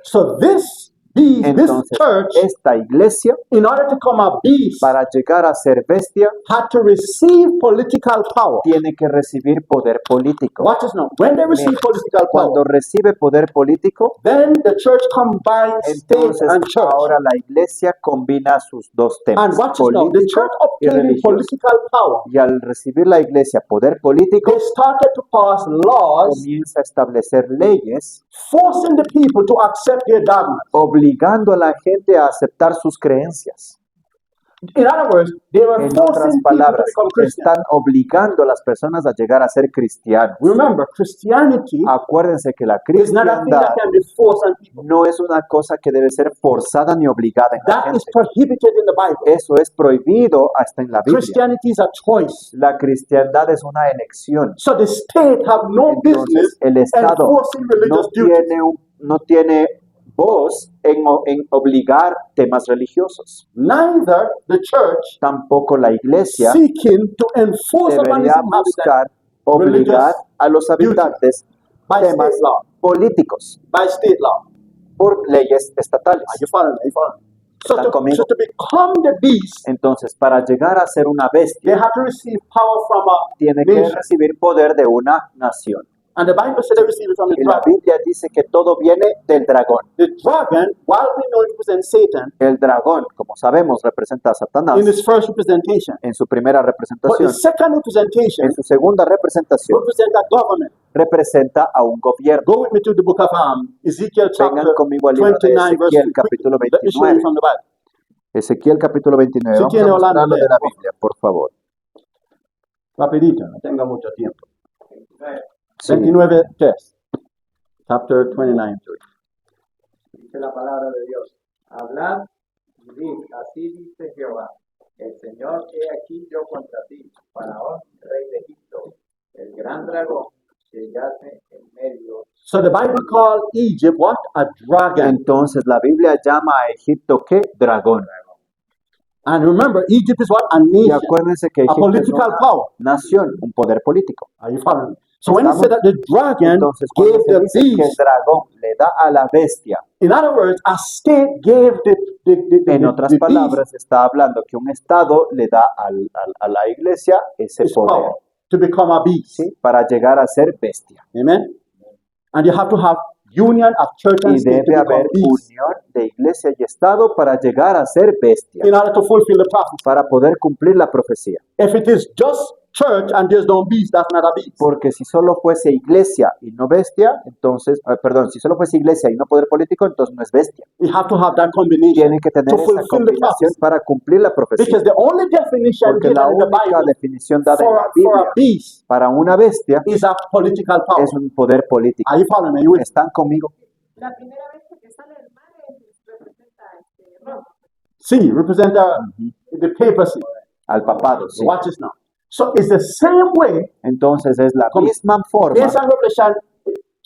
So this beast, this Entonces, church, esta iglesia, in order to become a beast, para llegar a ser bestia, had to receive political power. tiene que recibir poder político. Watch this now. When they receive political Cuando power, recibe poder político, then the church combines state entonces and church. ahora la iglesia combina sus dos temas, And watch this now. The político church y obtaining religioso. political power, Y al recibir la iglesia poder político, they started to pass laws comienza a establecer leyes forcing the people to accept their dogmas. obligando a la gente a aceptar sus creencias. In other words, they were En otras forcing people to palabras, become Christians. están obligando a las personas a llegar a ser cristianos. Remember, Christianity Acuérdense que la is not a thing cristiandad that can be forced on people. no es una cosa que debe ser forzada ni obligada en la That is gente. prohibited in the Bible. Eso es prohibido hasta en la Biblia. Christianity is a choice. La cristiandad es una elección. So the state have no business Entonces, el Estado enforcing religious no duties. no tiene voz en obligar temas religiosos. Neither the church Tampoco la iglesia seeking to enforce upon its debería inhabitants buscar obligar a los habitantes by temas state law. políticos By state law. por leyes estatales. Are you following me? Are you following me? So ¿Están to, conmigo? so to become the beast, Entonces, para llegar a ser una they bestia, have to receive power from a tiene que nation. recibir poder de una nación. And the Bible said they receive it from the Y la dragon. Biblia dice que todo viene del dragón. The dragon, while we know it represents Satan El dragón, como sabemos, representa a Satanás in his first representation, en su primera but the representación. second representation En su segunda representación, represents a government. representa a un gobierno. Go with me to the book of Ezekiel Vengan chapter conmigo al libro de 29, verse Ezequiel, 2. capítulo Let me show you 29. from the Bible. Ezequiel capítulo 29. Si Vamos tiene a Orlando mostrarlo de leer, la por Biblia, por favor. Rapidito, no tengo mucho tiempo. Sí. 29, yes. Chapter 29, 3. Dice la palabra de Dios. Hablad y did, así dice Jehová. El Señor, he aquí yo contra ti, Faraón, rey de Egipto, el gran dragón que yace en medio. So the Bible called Egypt what? A dragon. Entonces la Biblia llama a Egipto ¿qué? Dragón. And remember, Egypt is what? A Y nation. acuérdense que A Egipto es political una power. nación, un poder político. Are you following me? So when it said that the dragon Entonces cuando gave se the dice que el beast, dragón le da a la bestia, in other words, a state gave en otras the beast palabras está hablando que un estado le da a la iglesia ese his poder, power to become a beast. ¿sí? Para llegar a ser bestia. Amen. And you have to have union of church and Y state to debe become haber beast unión de iglesia y estado para llegar a ser bestia, in order to fulfill the prophecy. para poder cumplir la profecía. If it is just church and there's no beast, that's not a beast. Porque si solo fuese iglesia y no bestia, entonces, perdón, si solo fuese iglesia y no poder político, entonces no es bestia. You have to have that combination Tiene que tener to esa fulfill the combinación prophecy. para cumplir la profecía. Because the only definition Porque given la in the única Bible definición dada en for, la for Biblia a beast para una bestia is a political power. es un poder político. Are you following me? You with- ¿Están conmigo? La primera vez que sale el mar representa Roma. See, represent the papacy. Al papado, sí. Watch this now. So it's the same way Entonces es la Come. misma forma, based on Revelation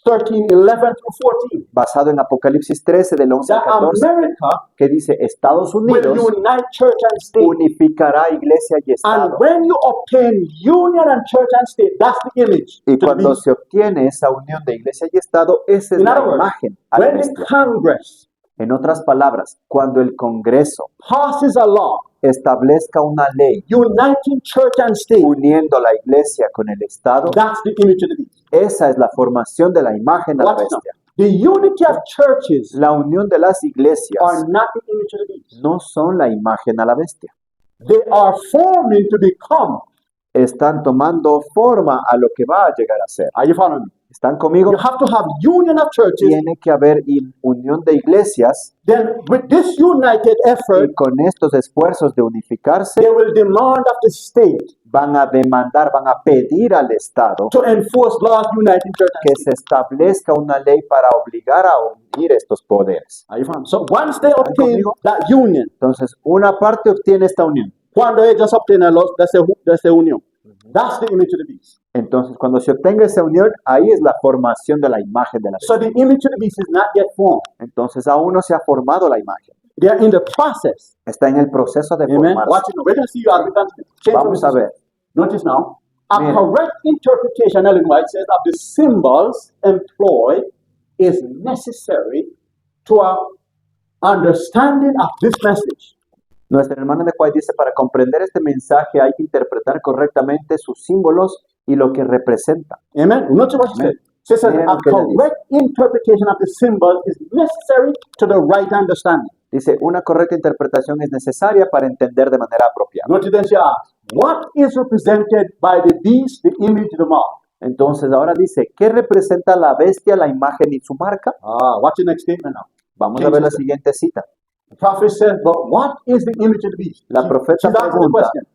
13, 11 through 14, basado en Apocalipsis 13 del 11 al that 14, America que dice Estados will Unidos unite church and state. unificará iglesia y And Estado. when you obtain union and church and state, that's the image. Y to the cuando beast. se obtiene esa unión de iglesia y Estado, esa es In la other words, imagen a la when the bestia. Congress En otras palabras, cuando el Congreso passes a law establezca una ley uniting church and state, uniendo la iglesia con el Estado, that's the image of the beast. esa es la formación de la imagen de la Watch now. bestia. The unity of churches La unión de las iglesias are not the image of the beast. no son la imagen a la bestia. They are forming to become. Están tomando forma a lo que va a llegar a ser. Are you following me? ¿Están conmigo? You have to have union of churches. Tiene que haber unión de iglesias Then, with this united effort, y con estos esfuerzos de unificarse they will demand of the state van a demandar, van a pedir al Estado to enforce laws uniting church and que state. se establezca una ley para obligar a unir estos poderes. Are you following me? So once they obtain conmigo? that union, Entonces, una parte obtiene esta unión. cuando ellos obtienen esa unión, that's the image of the beast. Entonces, cuando se obtenga esa unión, ahí es la formación de la imagen de la So bestia. the image of the beast is not yet formed. Entonces, aún no se ha formado la imagen. They are in the process. Está en el proceso de Amen. formarse. Watch it now. We're going to see you as we continue. Change Vamos a from ver. Notice now. A Mira. correct interpretation, Ellen White says, of the symbols employed is necessary to our understanding of this message. Nuestra hermana de White dice, para comprender este mensaje hay que interpretar correctamente sus símbolos y lo que representa. Amen. Notice what she said. She says, Miren a lo que ella dice. correct interpretation of the symbol is necessary to the right understanding. Dice, una correcta interpretación es necesaria para entender de manera apropiada. Notice then she asks, what is represented by the beast, the image, the mark? Entonces ahora dice, ¿qué representa la bestia, la imagen y su marca? Watch the next statement now. Vamos a ver la siguiente cita. The prophet says, but what is the image of the beast? La profeta She's asking the pregunta, question.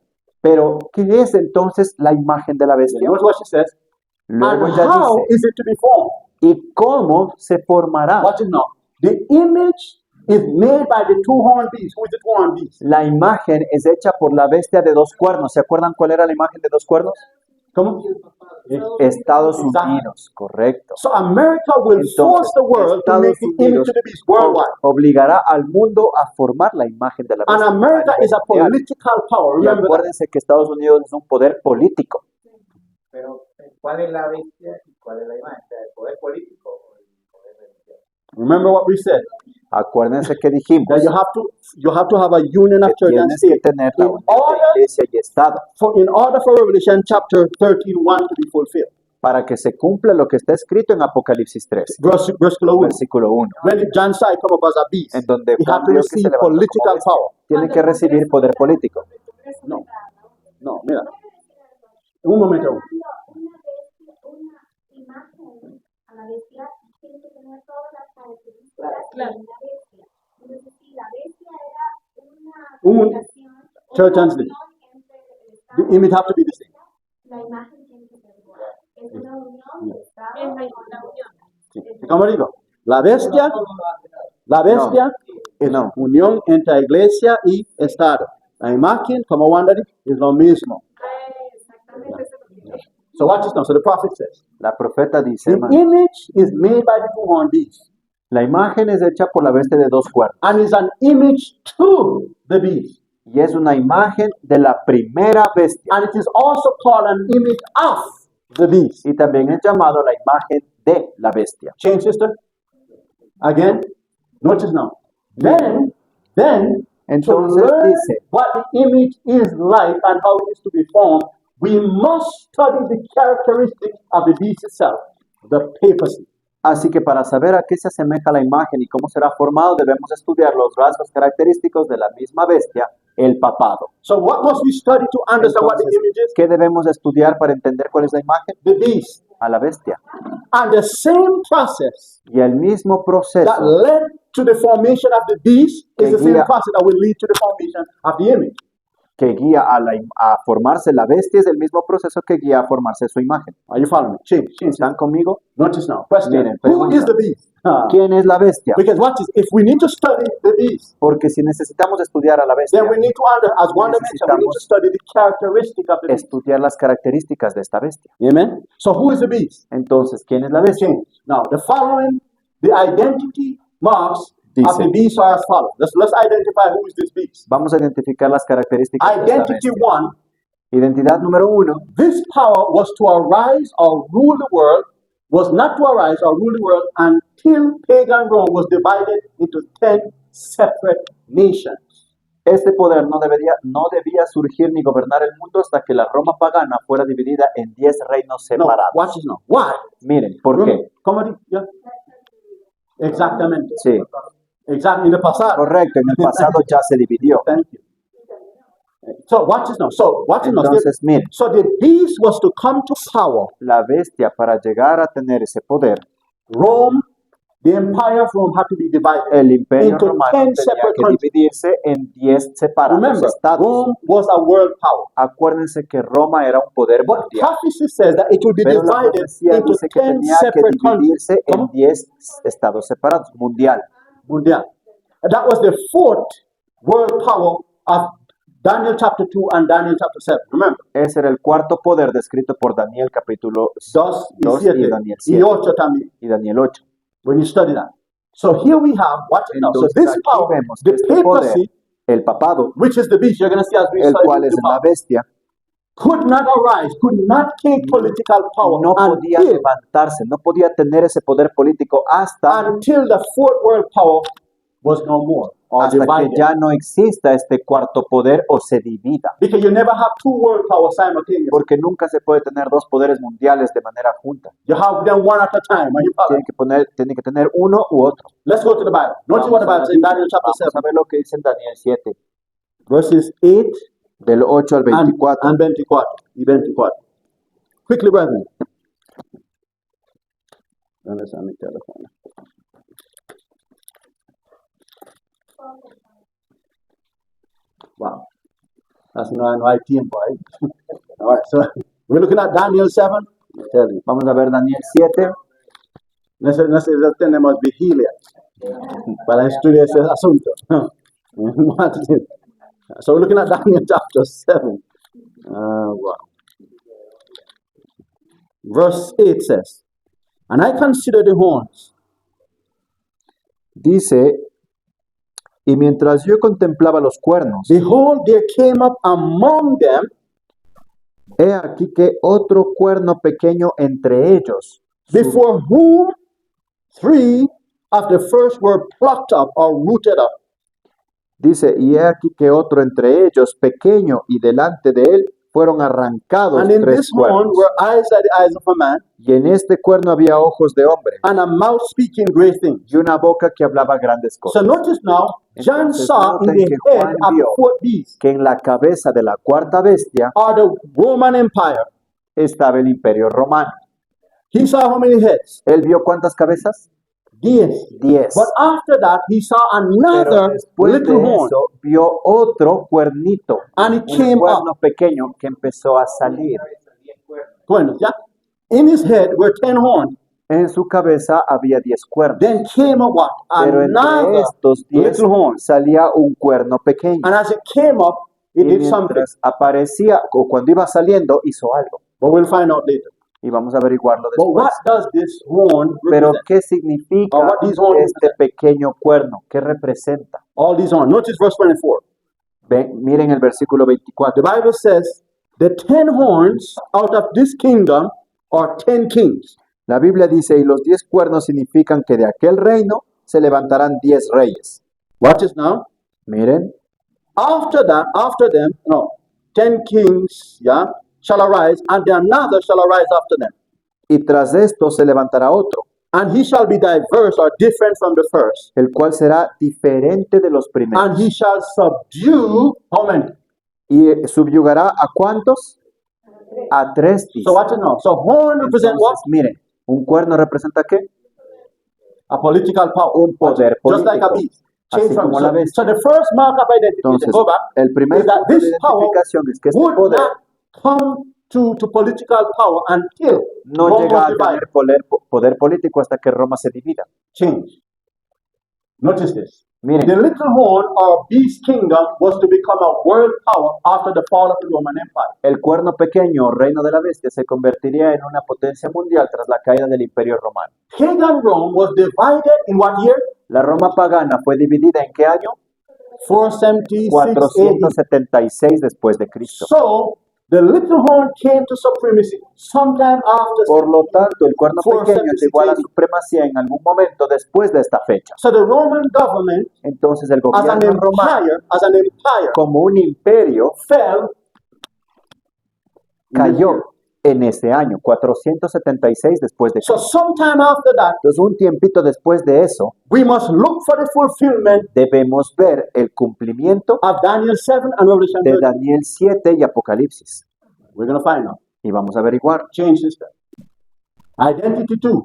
pero ¿qué es entonces la imagen de la bestia? Notice what she says. Luego And ella how dice, is it to be formed? ¿y cómo se formará? Watch it now. The image is made by the two-horned beast. Who is the two-horned beast? La imagen es hecha por la bestia de dos cuernos. ¿Se acuerdan cuál era la imagen de dos cuernos? ¿Cómo? Estados Exactly. Unidos, correcto. So America will force Entonces, the world to make Estados the image Unidos of the beast worldwide. obligará al mundo a formar la imagen de la And bestia. America is a mundial. political power. Y Remember that. acuérdense que Estados Unidos es un poder político. Pero, ¿cuál es la bestia y cuál es la imagen? O sea, ¿el poder político o el poder religioso? Remember what we said. Acuérdense que dijimos that you have to have a union of que church and tienes que state tener la in unión de order iglesia y Estado in order for Revelation chapter 13:1 to be fulfilled. para que se cumpla lo que está escrito en Apocalipsis 13, Versículo 1. versículo 1, When John saw it come up as a beast, en donde he Juan had to vio que se receive levantó como political bestia. power. Tiene que recibir poder político. No, no, mira. Un momento. Una imagen a la bestia tiene que tener todas las características de una bestia. Entonces, si la bestia era una Un- creación, Church una and state. unión entre el The Estado image have to be the same. la imagen tiene que ser igual. Es una unión de Estado con la unión. Sí. ¿Cómo digo? La bestia es No. unión entre iglesia y Estado. La imagen, como Wanda dice, es lo mismo. Exactamente eso es lo que So watch this now. So the prophet says, La profeta dice, the hermano, image is made by the two-horned beast, la imagen es hecha por la bestia de dos cuernos and is an image to the beast. y es una imagen de la primera bestia And it is also called an image of the beast. y también es llamado la imagen de la bestia. Change, sister. Again. Notice now. Then, to Entonces learn dice, what the image is like and how it is to be formed, we must study the characteristics of the beast itself, the papacy. así que para saber a qué se asemeja la imagen y cómo será formado, debemos estudiar los rasgos característicos de la misma bestia, el papado. So what must we study to understand what the Entonces, image is? ¿qué debemos estudiar para entender cuál es la imagen? The beast. A la bestia. And the same process Y el mismo that proceso led to the formation of the beast is the same guía- process that will lead to the formation of the image. que guía a formarse la bestia es el mismo proceso que guía a formarse su imagen. Are you following me? Change. ¿Están conmigo? Notice now. Question. Miren, Who pregunta. is the beast? ¿Quién es la bestia? Because watch this. If we need to study the beast, Porque si necesitamos estudiar a la bestia, then we need to as Wanda mentioned, we need to study the characteristic of the beast. estudiar las características de esta bestia. Amen. So who is the beast? Entonces, ¿quién es la bestia? Change. Now the following, the identity marks of the Dice, beast are as follows. Let's identify who is this beast. vamos a identificar las características de esta Identity bestia. 1. Identidad número 1. This power was to arise or rule the world, was not to arise or rule the world until pagan Rome was divided into 10 separate nations. Este poder no debía surgir ni gobernar el mundo hasta que la Roma pagana fuera dividida en 10 reinos No, separados. watch this now. Why? Miren, ¿por qué? Come on, yeah. Exactamente. Sí, Exactly. In the pasado. correcto, en el pasado ya se dividió. Thank you. So watch this now. So watch this now. Entonces, miren, So the beast was to come to power. la bestia para llegar a tener ese poder, Rome, the empire of Rome had to be divided. el imperio Into romano 10 tenía separate que countries. dividirse en 10 separados Remember, estados. Rome was a world power. Acuérdense que Roma era un poder But mundial, prophecy says that it will be pero la divided profecía into dice que 10 tenía que separate countries. dividirse en ¿Cómo? 10 estados separados, mundial. Mundial. And that was the fourth world power of Daniel chapter 2 and Daniel chapter 7. Remember, Ese era el cuarto poder descrito por Daniel capítulo 2 y 2 y 7 Daniel y 7 8 también. y Daniel 8. When you study that. So here we have, watch it now. So Entonces this aquí power, vemos the que este poder, papacy, el papado, which is the beast, you're going to see as we el study cual the es la power, bestia, could not arise, could not take political power no podía until levantarse, no podía tener ese poder político hasta the fourth world power was no more or que divided. ya no exista este cuarto poder o se divida. Because you never have two world powers simultaneously. Porque nunca se puede tener dos poderes mundiales de manera junta. You have them one at a time. Are you following? Tiene que tener uno u otro. Let's go to the Bible. Notice what the Bible says in Daniel chapter Vamos a 7, ver lo que dice en Daniel 7, verses 8 del 8 al and 24. 24. Y 24. Quickly, brethren. ¿Dónde está mi teléfono? Wow. That's no hay tiempo ahí. All right, so we're looking at Daniel 7. I tell you. Vamos a ver Daniel 7. No tenemos vigilia para estudiar ese asunto. So we're looking at Daniel chapter 7. Wow. Verse 8 says, "And I consider the horns." Dice, y mientras yo contemplaba los cuernos, Behold, there came up among them he aquí que otro cuerno pequeño entre ellos, before whom 3 of the first were plucked up or rooted up. Dice, y he aquí que otro entre ellos, pequeño y delante de él, fueron arrancados And in 3 this horn cuernos. were eyes like the eyes of a man, Y en este cuerno había ojos de hombre, and a mouth speaking great things. y una boca que hablaba grandes So cosas. notice now, John Entonces, saw in noten the que head Juan of the vio fourth beast que en la cabeza de la cuarta bestia are the Roman Empire. estaba el imperio romano. He saw how many heads? ¿Él vio cuántas cabezas? 10. 10. But after that, he saw Pero another después little de horn, eso, vio otro cuernito, and it un came cuerno up. pequeño que empezó a salir. Bueno, yeah? In his head were 10 horns. En su cabeza había 10 cuernos, Then came up what? pero entre Another estos 10 little horn. salía un cuerno pequeño. And as it came up, it Y did something. mientras aparecía, o cuando iba saliendo, hizo algo. But we'll find out later. Y vamos a averiguarlo But what después. does this horn Pero, represent? ¿qué significa Or what these horns este pequeño cuerno? ¿Qué representa? All these horns. Notice verse 24. Miren el versículo The 24. Bible says, the 10 horns out of this kingdom are 10 kings. La Biblia dice, y los 10 cuernos significan que de aquel reino se levantarán 10 reyes. Watch this now. Miren, After them, 10 kings, yeah, shall arise, and another shall arise after them. y tras esto se levantará otro, And he shall be diverse or different from the first. el cual será diferente de los And primeros. he shall subdue, how many? ¿Y subyugará a cuántos? A 3. So watch it now. So horn represent what? Entonces, miren, ¿un cuerno representa qué? A political power. Un poder Just like a político. beast. Change Así from, como la so, bestia. so the first mark of identification, Entonces, go back, el primer is that punto de this power identificación es que este would poder not come to political power until no Rome llega was a divided. tener poder político hasta que Roma se divida. Change. Notice this. The Miren, little horn or beast kingdom was to become a world power after the fall of the Roman Empire. el cuerno pequeño, reino de la bestia, se convertiría en una potencia mundial tras la caída del imperio romano. Pagan Rome was divided in what year? La Roma pagana fue dividida ¿en qué año? 476 AD. 476 después de Cristo. So the little horn came to supremacy sometime after. Por lo tanto, el cuerno pequeño 476 llegó a la supremacía en algún momento después de esta fecha. So the Roman government, Entonces el as an gobierno romano, empire, como un imperio, fell. cayó en ese año, 476 después de So Cristo. sometime after that, Entonces, un tiempito después de eso, we must look for the fulfillment debemos ver el cumplimiento of Daniel 7 and Revelation de 13. Daniel 7 y Apocalipsis. We're going to find out. Y vamos a averiguar. Change this step. Identity 2.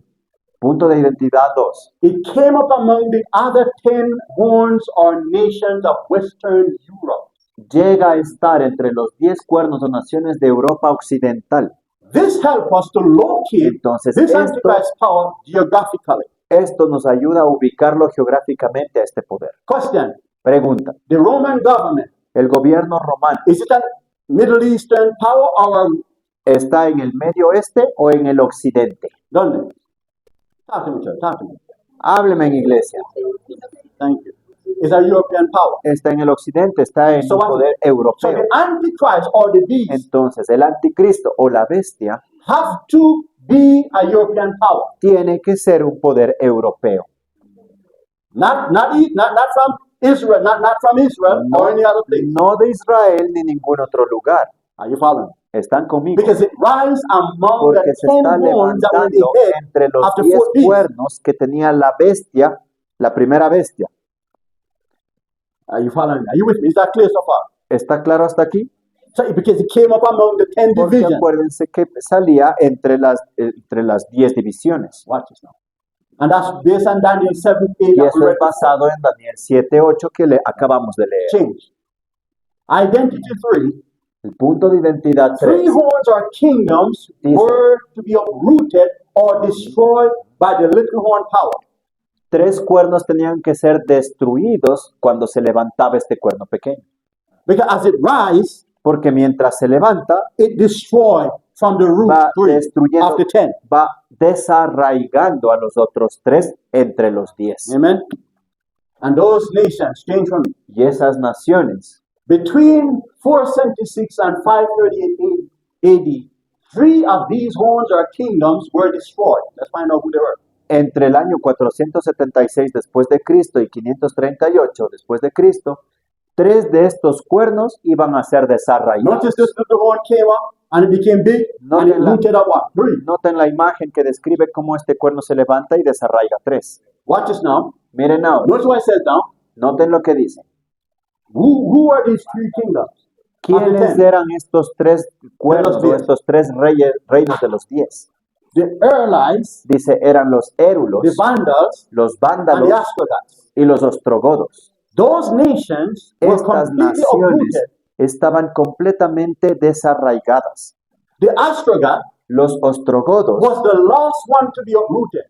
Punto de identidad 2. It came up among the other 10 horns or nations of Western Europe. Llega a estar entre los 10 cuernos o naciones de Europa Occidental. This helps us to locate Entonces, this esto, Antichrist power geographically. esto nos ayuda a ubicarlo geográficamente a este poder. Question. Pregunta, The Roman government, ¿el gobierno romano is it a Middle Eastern power or está en el Medio Oeste o en el Occidente? ¿dónde? Talk to me, church. Talk to me. Hábleme en iglesia. Thank you. It's a European power. Está en el Occidente, está en So un what- poder So europeo. the Antichrist or the beast Entonces, el anticristo o la bestia have to be a European power. tiene que ser un poder europeo. Not from Israel, not from Israel or any other place. No de Israel ni ningún otro lugar. Are you following? ¿Están conmigo? Because it rises among Porque the se 10 está horns that were in levantando the head entre los of the 10 fourth beast. cuernos que tenía la bestia, la primera bestia. Are you following? Are you with me? Is that clear so far? ¿Está claro hasta aquí? So, because it came up among the 10 Porque divisions. acuérdense que salía entre las 10 divisiones. Watch this now. And that's based on Daniel 7, 8. Y that we eso es read before. basado en Daniel 7:8 que le acabamos de leer. Change. Identity 3. El punto de identidad 3 3. horns or kingdoms Dice. were to be uprooted or destroyed by the little horn power. 3 cuernos tenían que ser destruidos cuando se levantaba este cuerno pequeño. Because as it rises, Porque mientras se levanta, it destroys from the root va 3 destruyendo, of the 10. va desarraigando a los otros 3 entre los 10. Amen. And those nations, change from me. Y esas naciones, Between 476 and 538 AD, 3 of these horns or kingdoms were destroyed. Let's find out who they were. entre el año 476 después de Cristo y 538 después de Cristo, 3 de estos cuernos iban a ser desarraigados. Notice this little horn came up and it became big and it rooted up what? 3. Noten la imagen que describe cómo este cuerno se levanta y desarraiga 3. Watch this now. Miren ahora, Notice what it says now. noten lo que dice. Who are these 3 kingdoms? ¿Quiénes eran estos 3 cuernos o estos 3 reinos de los 10? The Earlites, Dice, eran los érulos, the Vandals, los and vándalos the Ostrogoths. y los ostrogodos. Those nations were Estas completely naciones uprooted. estaban completamente desarraigadas. The Ostrogoth Los ostrogodos was the last one to be uprooted,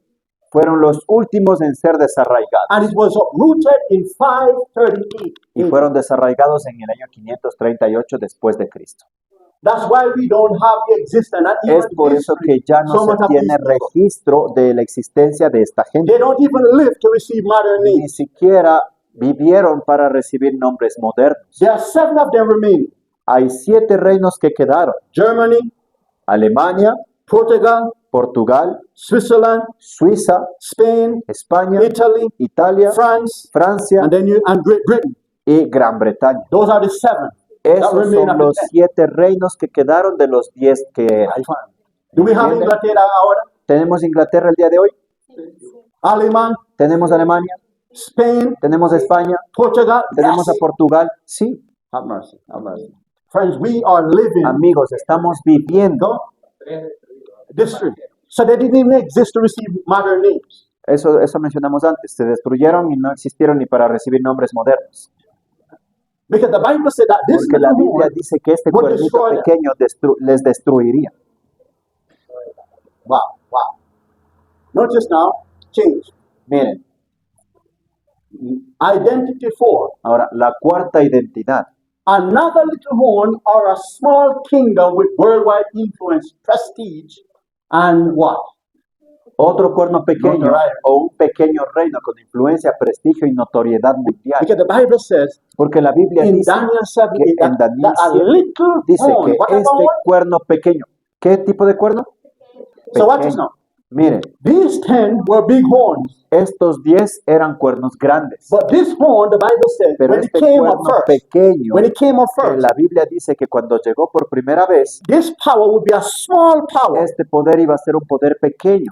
fueron los últimos en ser desarraigados and it was uprooted in 538. y fueron desarraigados en el año 538 después de Cristo. That's why we don't have the existence. And even Es por eso que history, ya no so se much of tiene these people, registro de la existencia de esta gente. they don't even live to receive modern Ni names. siquiera vivieron para recibir nombres modernos. There are 7 of them remaining: Hay 7 reinos que quedaron: Germany, Alemania, Portugal, Portugal, Switzerland, Suiza, Spain, España, Italy, Italia, France, Francia and Great Britain. y Gran Bretaña. Those are the 7 that Esos remain son of the los 10. 7 reinos que quedaron de los 10 que eran. I find. Do we have ¿Entienden? Inglaterra ahora? Tenemos Inglaterra el día de hoy, Alemán, tenemos Alemania, Spain, tenemos España, Portugal. tenemos a Yes. Portugal. Sí, Have mercy, have mercy. Friends, we are living amigos, estamos viviendo. district. So they didn't even exist to receive modern names. Eso mencionamos antes. Se destruyeron y no existieron ni para recibir nombres modernos. Because the Bible said that this Porque la little Biblia horn, dice que este would cuernito destroy them. pequeño les destruiría. wow, wow. Notice now, change. Miren, Identity 4. ahora, la cuarta identidad. Another little horn or a small kingdom with worldwide influence, prestige, and what? Otro cuerno pequeño Notoriety. o un pequeño reino con influencia, prestigio y notoriedad mundial. Because the Bible says Porque la Biblia in dice Daniel 7, que en that, Daniel that a 7 little dice horn, que what type of este horn? cuerno pequeño, ¿qué tipo de cuerno? So watch this Pequeño. now. Miren, These 10 were big horns, estos 10 eran cuernos grandes, but this horn, the Bible says, pero when it este came up cuerno first, pequeño, when it came up que first, la Biblia dice que cuando llegó por primera vez, this power would be a small power. este poder iba a ser un poder pequeño.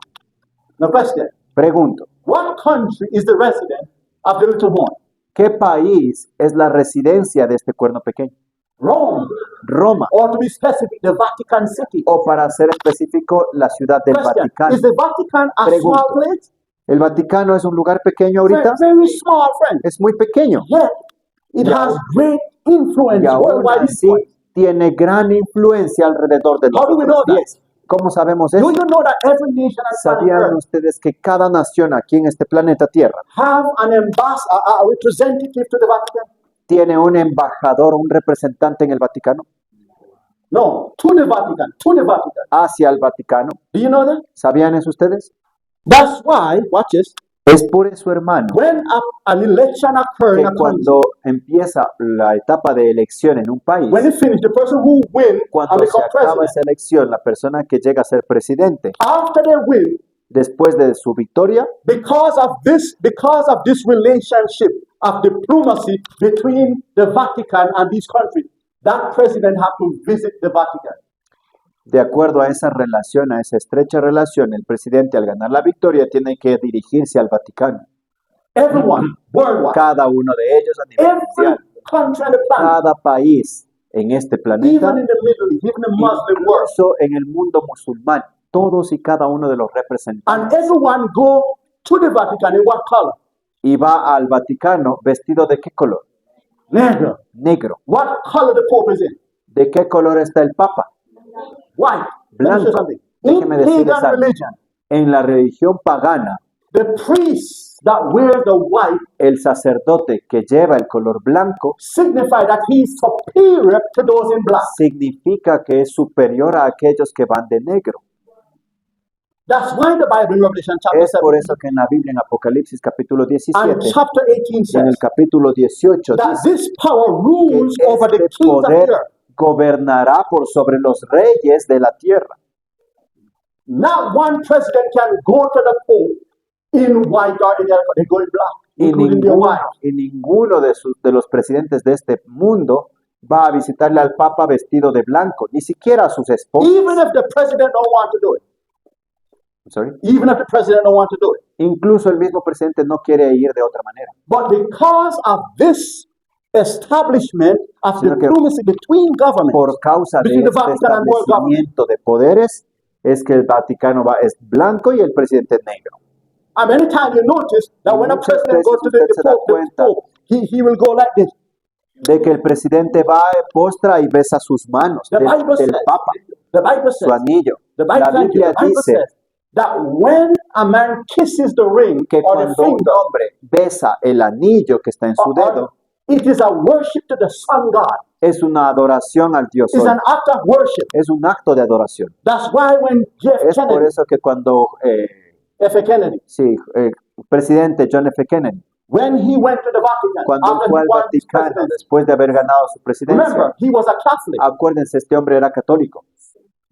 Now question, Pregunto, what country is the resident of the little horn? ¿qué país es la residencia de este cuerno pequeño? Rome, Roma, or to be specific, the Vatican City. o para ser específico, la ciudad del Question, Vaticano. is the Vatican a Pregunto. small place? ¿El Vaticano es un lugar pequeño Very, ahorita? very small, friend. Es muy pequeño. Yet, it Y has aún- great influence, Y aún worldwide así influence. tiene gran influencia alrededor de los How do we know otros that? 10. ¿Cómo sabemos Do eso? you know that every nation on planet ¿Sabían Earth ustedes que cada nación aquí en este planeta Tierra have an ambassador, a representative to the Vatican? tiene un embajador, un representante en el Vaticano? No, to the Vatican, to the Vatican. Hacia el Vaticano. Do you know that? ¿Sabían eso ustedes? That's why, watch this, Es por eso, hermano, when an election occurs que in a country, cuando empieza la etapa de elección en un país, when it finishes, the person who wins and cuando se become acaba president, esa elección, la persona que llega a ser presidente, after they win, después de su victoria, because of this relationship of diplomacy between the Vatican and these countries, that president have to visit the Vatican. de acuerdo a esa relación, a esa estrecha relación, el presidente al ganar la victoria tiene que dirigirse al Vaticano. Everyone, worldwide, Cada uno de ellos a nivel every mundial, country on the planet, cada país en este planeta, even in the Middle East, even the Muslim world, incluso en el mundo musulmán, todos y cada uno de los and representantes, everyone go to the Vatican in what color? y va al Vaticano vestido de qué color? Negro. Negro. What color the Pope is in? ¿De qué color está el Papa? White. Let me Blanco. show you something. Déjeme In decirles pagan algo. religion, En la religión pagana, the priests that wear the white el sacerdote que lleva el color blanco signify that he's superior to those in black. significa que es superior a aquellos que van de negro. That's why the Bible in Revelation chapter Es por 7 eso que en la Biblia, en Apocalipsis capítulo and 17 chapter 18 y en el says capítulo 18 that dice this power que rules over the este kings of the poder earth. gobernará por sobre los reyes de la tierra. Not one president can go to the Pope in white or they go in black, Y including their ninguno, wives. y ninguno de los presidentes de este mundo va a visitarle al Papa vestido de blanco, ni siquiera a sus esposas. Even if the president don't want to do it. Sorry. Even if the president don't want to do it. Incluso el mismo presidente no quiere ir de otra manera. But because of this establishment of Sino que diplomacy between governments, Por causa de between the este Vatican and world government, establecimiento de poderes, es que el Vaticano es blanco y el presidente es negro. and many times you notice that when a Muchas president goes to the, veces usted se da Pope, cuenta he will go like this. De que el presidente va, postra y besa sus manos The Bible del says, Papa, the Bible su says, anillo. the Bible, La thank you, Biblia the Bible dice says that when a man kisses the ring que or the cuando un finger, hombre besa el anillo que está en su dedo, it is a worship to the sun God. es una adoración al Dios It's Sol. an act of worship. Es un acto de adoración. That's why when Jeff Es por Kennedy, eso que cuando F. Kennedy, el presidente John F. Kennedy, when he went to the Vatican cuando after fue he al won his Vaticano presidency, después de haber ganado su presidencia, remember, he was a Catholic. acuérdense, este hombre era católico.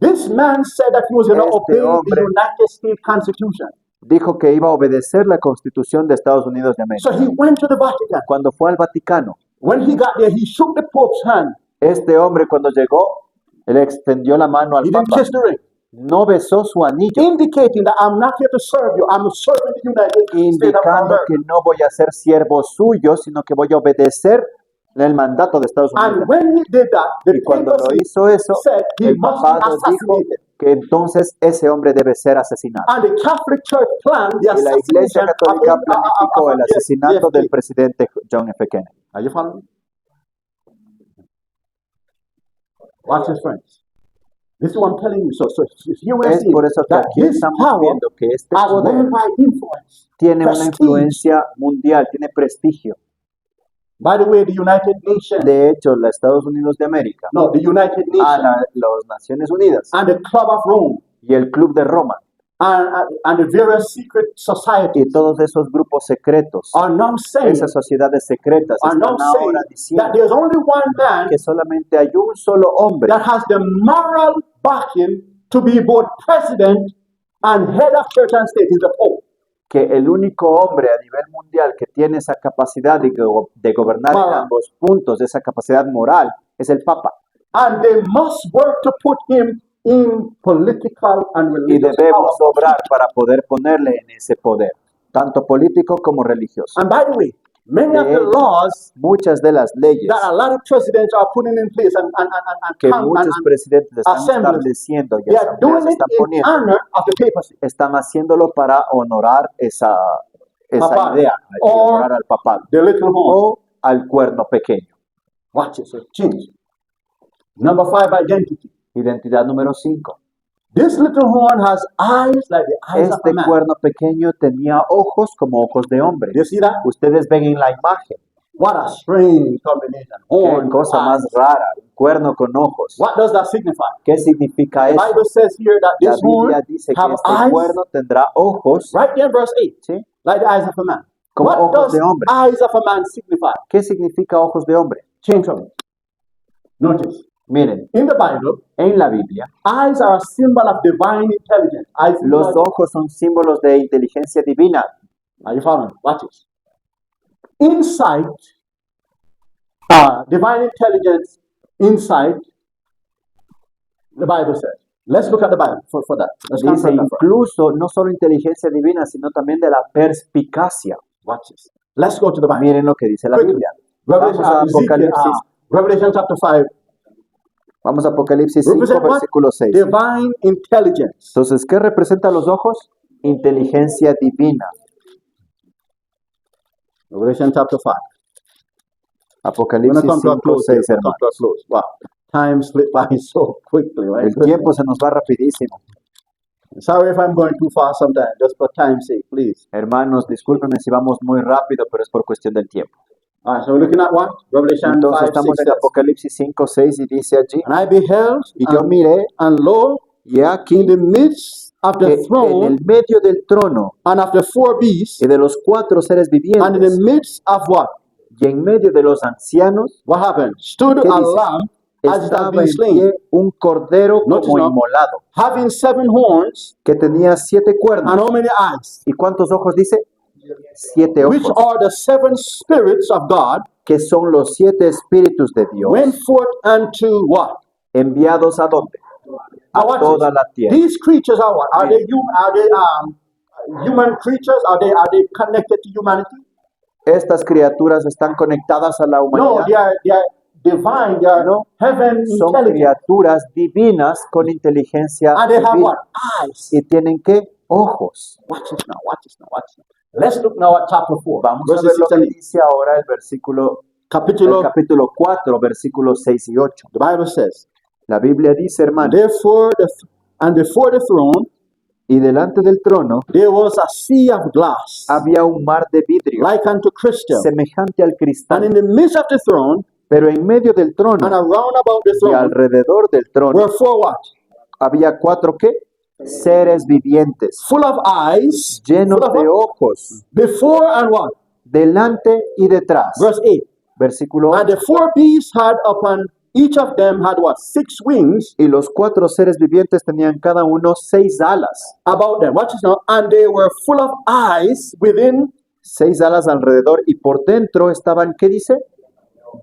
This man said that he was going to Este obey hombre- the United States Constitution. Dijo que iba a obedecer la Constitución de Estados Unidos de So América. he went to the Vatican. Cuando fue al Vaticano, When he got there, he shook the Pope's hand. este hombre cuando llegó, él extendió la mano al He didn't Papa, kiss the ring, no besó su anillo, indicating that I'm not here to serve you. I'm serving the United States of indicando America. que no voy a ser siervo suyo, sino que voy a obedecer el mandato de Estados Unidos. And when he did that, the Y cuando papacy lo hizo eso, said he el must be papado dijo assassinated. que entonces ese hombre debe ser asesinado. And the Catholic Church planned the Y la Iglesia assassination Católica of planificó el asesinato JFK. del presidente John F. Kennedy. Are you following? Watch this, friends. This is what I'm telling you. So here we're Es seeing por eso que that aquí this estamos power viendo que este has poder worldwide influence. tiene una prestige. influencia mundial, tiene prestigio. By the way, the United Nations, De hecho, los Estados Unidos de América, no, the United Nations las Naciones Unidas and the Club of Rome y el Club de Roma and the various secret societies y todos esos grupos secretos, are now saying, esas sociedades secretas are now están saying ahora that diciendo there's only one man que solamente hay un solo hombre that has the moral backing to be both president and head of church and state is the Pope. que el único hombre a nivel mundial que tiene esa capacidad de gobernar en Moral. ambos puntos, esa capacidad moral, es el Papa. And they must work to put him in political and Y religious debemos power. obrar para poder ponerle en ese poder, tanto político como religioso. And by the way, many of De the hecho, laws muchas de las leyes that a lot of presidents are putting in place que muchos presidentes están assemblies, estableciendo y they are doing asambleas it están in poniendo, honor of the papacy. están haciéndolo para honorar esa Papado. idea, y Or honorar al papado the little horn. o al cuerno pequeño. Watch it, so change. Number 5, identity. Identidad número 5. This little horn has eyes like the eyes of Este a man. cuerno pequeño tenía ojos como ojos de hombre. You see that? Ustedes ven en la imagen. What a strange combination. Qué Horn, cosa eyes. más rara. Un cuerno con ojos. What does that signify? ¿Qué significa The eso? Bible says here that La this horn Biblia dice que have este eyes, cuerno tendrá ojos, right there in verse 8, ¿sí? like the eyes of a man. Como What ojos does de hombre. eyes of a man signify? ¿Qué significa ojos de hombre? Change from it. Notice, Miren, in the Bible, en la Biblia, eyes are a symbol of divine intelligence. Eyes los symbolize- ojos son símbolos de inteligencia divina. Are you following? Watch this. Insight, divine intelligence, insight, the Bible says. Let's look at the Bible for that. Let's Dice confirm that first. incluso no solo inteligencia divina, sino también de la perspicacia. Watch this. Let's go to the Bible. Miren lo que dice la Quickly. Biblia. Revelation, Vamos a Ezekiel, Apocalipsis. Revelation chapter 5. Vamos a Apocalipsis 5, Represent what? versículo 6. Divine intelligence. Entonces, ¿qué representa los ojos? Inteligencia divina. Revelation chapter 5. We're Apocalipsis going to come to a 5, close. Here. 6, We're gonna come hermano. to a close. Wow. Time slipped by so quickly, right? El tiempo se nos va rapidísimo. Sorry if I'm going too fast sometimes, just for time's sake, please. Hermanos, discúlpenme si vamos muy rápido, pero es por cuestión del tiempo. All right, so we're looking at what? Revelation Entonces 5, 6 estamos en says, Apocalipsis 5, 6 y dice allí, And I beheld, y yo and, miré, and lo, y he aquí in the midst of que the en throne el medio del trono and of the 4 beasts, y de los 4 seres and in vivientes the midst of what? y en medio de los ancianos, What happened? Stood ¿Qué a dice? lamb as it had estaba been en slain, pie un cordero Notice como now. inmolado, having 7 horns que tenía 7 and cuernos. how many eyes? ¿Y cuántos ojos dice? 7 Which ojos, are the 7 spirits of God que son los 7 espíritus de Dios, went forth unto what? enviados a dónde? Now A watch toda this. la tierra. These creatures are what? Are they human creatures? Are they connected to humanity? Estas criaturas están conectadas a la No, humanidad. they are divine. They are No. heaven Son intelligent. criaturas divinas con inteligencia And they have divina. what? Eyes. Y tienen ¿qué? Ojos. Watch this now. Watch this now. Watch this. Let's look now at chapter 4. Vamos a ver verses lo 6 and que 8. dice ahora el capítulo 4, versículos 6 y 8. The Bible says, La Biblia dice, hermano, before the throne y delante del trono there was a sea of glass, había un mar de vidrio, like unto crystal. semejante al And cristal. in the midst of the throne, Pero en medio del and trono around about the y throne, alrededor del trono were 4 what? había 4 ¿qué? Seres vivientes, Full of eyes, llenos full of de what? ojos, Before and what? delante y detrás. Verse 8. Versículo And 8. the 4 beasts had upon each of them had what? 6 wings Y los 4 seres vivientes tenían cada uno 6 alas, about them. Watch this now. And they were full of eyes within, 6 alas alrededor, y por dentro estaban, ¿qué dice?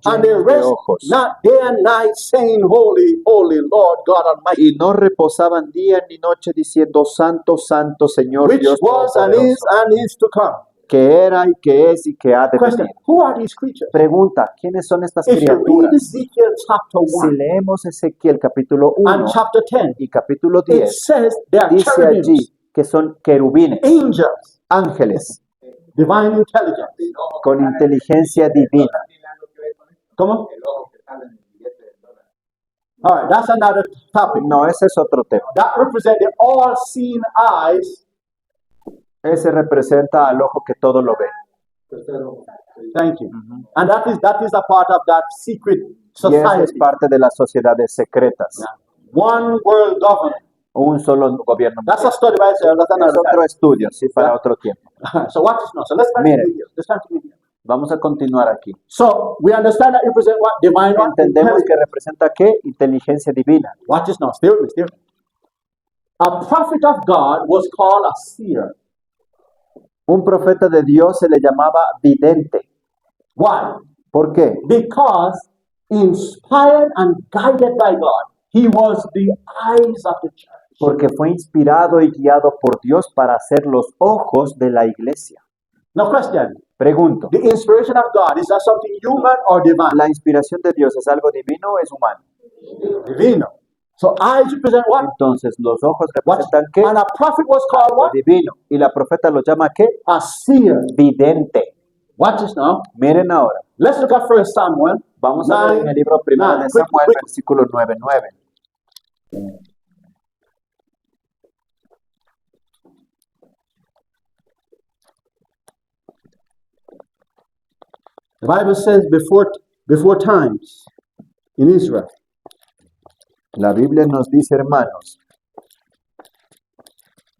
and they Llenos de rest ojos. not day and night, saying, Holy, holy Lord God Almighty, Y no reposaban día ni noche diciendo, Santo, Santo, Señor which Dios was and Todopoderoso, is to come. que era y que es y que ha de Question: venir. who are these creatures? Pregunta, ¿quiénes son estas If you read criaturas? Ezekiel chapter Si 1 leemos Ezequiel capítulo 1 and chapter 10, y capítulo it 10, says they are dice allí cherubims, que son querubines, angels, ángeles, divine intelligence. con inteligencia divina. ¿Cómo? All right, that's another topic. No, ese es otro tema. That represents the all-seeing eyes. Ese representa al ojo que todo lo ve. Thank you. And that is a part of that secret Y eso es society. parte de las sociedades secretas. One world government. Un solo gobierno. That's a study by itself. That's Es another otro estudio, sí, para otro tiempo. time. So watch this now. So let's continue Miren. here. Let's continue here. Vamos a continuar aquí. So we understand that represent what? Divine what? Entendemos que Intelligence. representa ¿qué? Inteligencia divina. Watch this now. Stay with me. Stay with me. A prophet of God was called a seer. Un profeta de Dios se le llamaba vidente. Why? ¿Por qué? Because inspired and guided by God, he was the eyes of the church. Porque fue inspirado y guiado por Dios para ser los ojos de la iglesia. Now, question: Pregunto, the inspiration of God, is that something human or divine? ¿la inspiración de Dios es algo divino o es humano? Divino. So eyes represent what? Entonces, los ojos What? representan ¿qué? And a prophet was called Lo what? divino. Y la profeta lo llama ¿qué? A seer. Vidente. Watch this now. Miren ahora. Let's look at 1 Samuel. Vamos a ver en el libro primero de Quick, Samuel, quick. versículo 9:9. The Bible says before times in Israel. La Biblia nos dice, hermanos,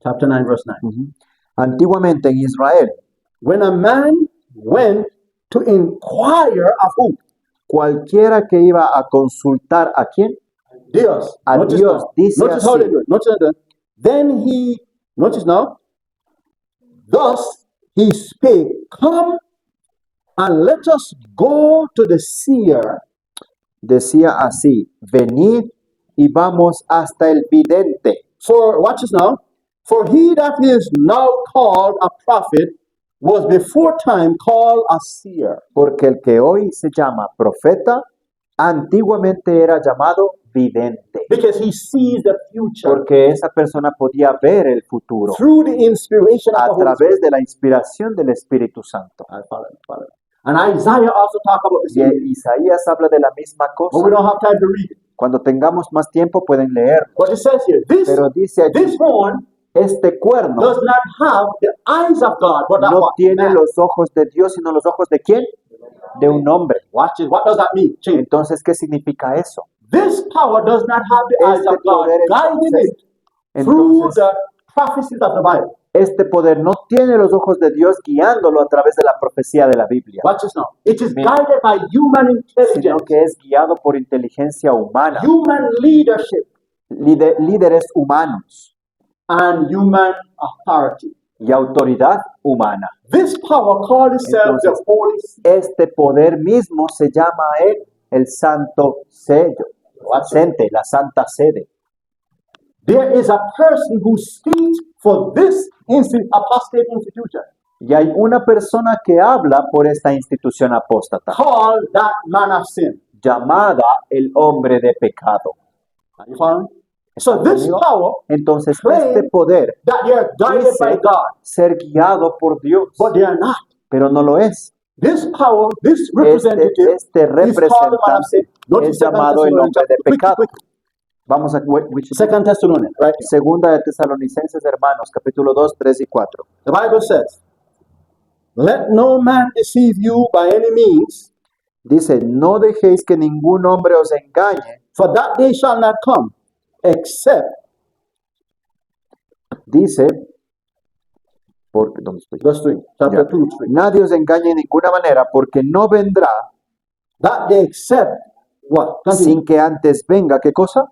Chapter 9, verse 9. antiguamente en Israel, When a man went to inquire of who? cualquiera que iba a consultar a quién, Dios. A Notice Dios, now. dice Notice how así. they do it. Notice how they do it. Then he, notice now, thus he spake, come and let us go to the seer. decía así, venid y vamos hasta el vidente, For, watch this now, for he that is now called a prophet was before time called a seer. porque el que hoy se llama profeta, antiguamente era llamado vidente, Because he sees the future porque esa persona podía ver el futuro through the inspiration of a the Holy Spirit. través de la inspiración del Espíritu Santo. Follow. And Isaiah also talk about the Y same. Isaías habla de la misma But we cosa. don't have time to read it. Cuando tengamos más tiempo pueden leer. What it says here, Pero dice allí, this horn este cuerno does not have the eyes of God, but of no what? tiene Man. los ojos de Dios, sino los ojos de quién? De un hombre. Watch it. What does that mean? Change. Entonces, ¿qué significa eso? This power does not have the eyes Este of God poder, guiding entonces, it through entonces the prophecies of the Bible. Este poder no tiene los ojos de Dios guiándolo a través de la profecía de la Biblia, Watch this now. It is Mira. guided by human sino intelligence, que es guiado por inteligencia humana, human leadership, líderes humanos and human authority. y autoridad humana. This power called itself the Entonces, Holy See. Este poder mismo se llama a él el Santo Sello, la Santa Sede. There is a person who speaks for this apostate institution, Y hay una persona que habla por esta institución apóstata, called that man of sin. llamada el hombre de pecado. Are you following? So this conmigo? power Entonces, claim este poder that they are guided by dice God, ser guiado por Dios, but they are not. pero no lo es. This power, this representative, Este is called the man of representante sin. Notice es llamado el hombre de pecado. Vamos a Second Thessalonians, right? Segunda de Tesalonicenses, hermanos, capítulo 2, 3 y 4. The Bible says, "Let no man deceive you by any means, Dice, no dejéis que ningún hombre os engañe. for that day shall not come, except," Dice, ¿dónde estoy? verse 3, chapter Ya. 2, 3. Nadie os engañe de ninguna manera, porque no vendrá That day except what? Continue. sin que antes venga, ¿qué cosa?